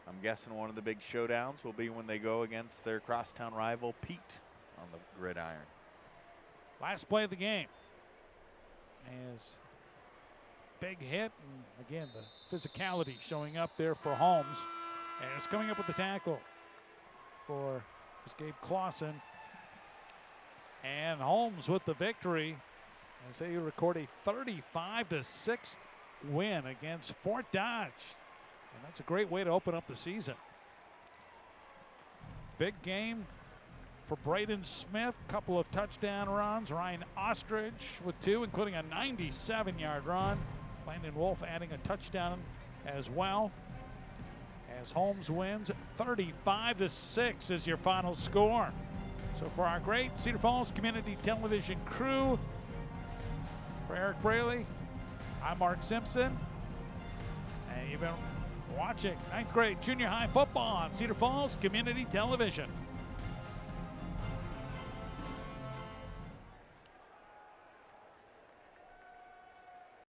I'm guessing one of the big showdowns will be when they go against their crosstown rival Pete on the gridiron. Last play of the game. As big hit, and again, the physicality showing up there for Holmes. And it's coming up with the tackle for Gabe Clausen. And Holmes with the victory as they record a 35-6 win against Fort Dodge. And that's a great way to open up the season. Big game for Braden Smith. Couple of touchdown runs. Ryan Ostrich with 2, including a 97-yard run. Landon Wolf adding a touchdown as well. As Holmes wins 35-6 is your final score. So for our great Cedar Falls Community Television crew, for Eric Braley, I'm Mark Simpson. And you've been watching 9th grade junior high football on Cedar Falls Community Television.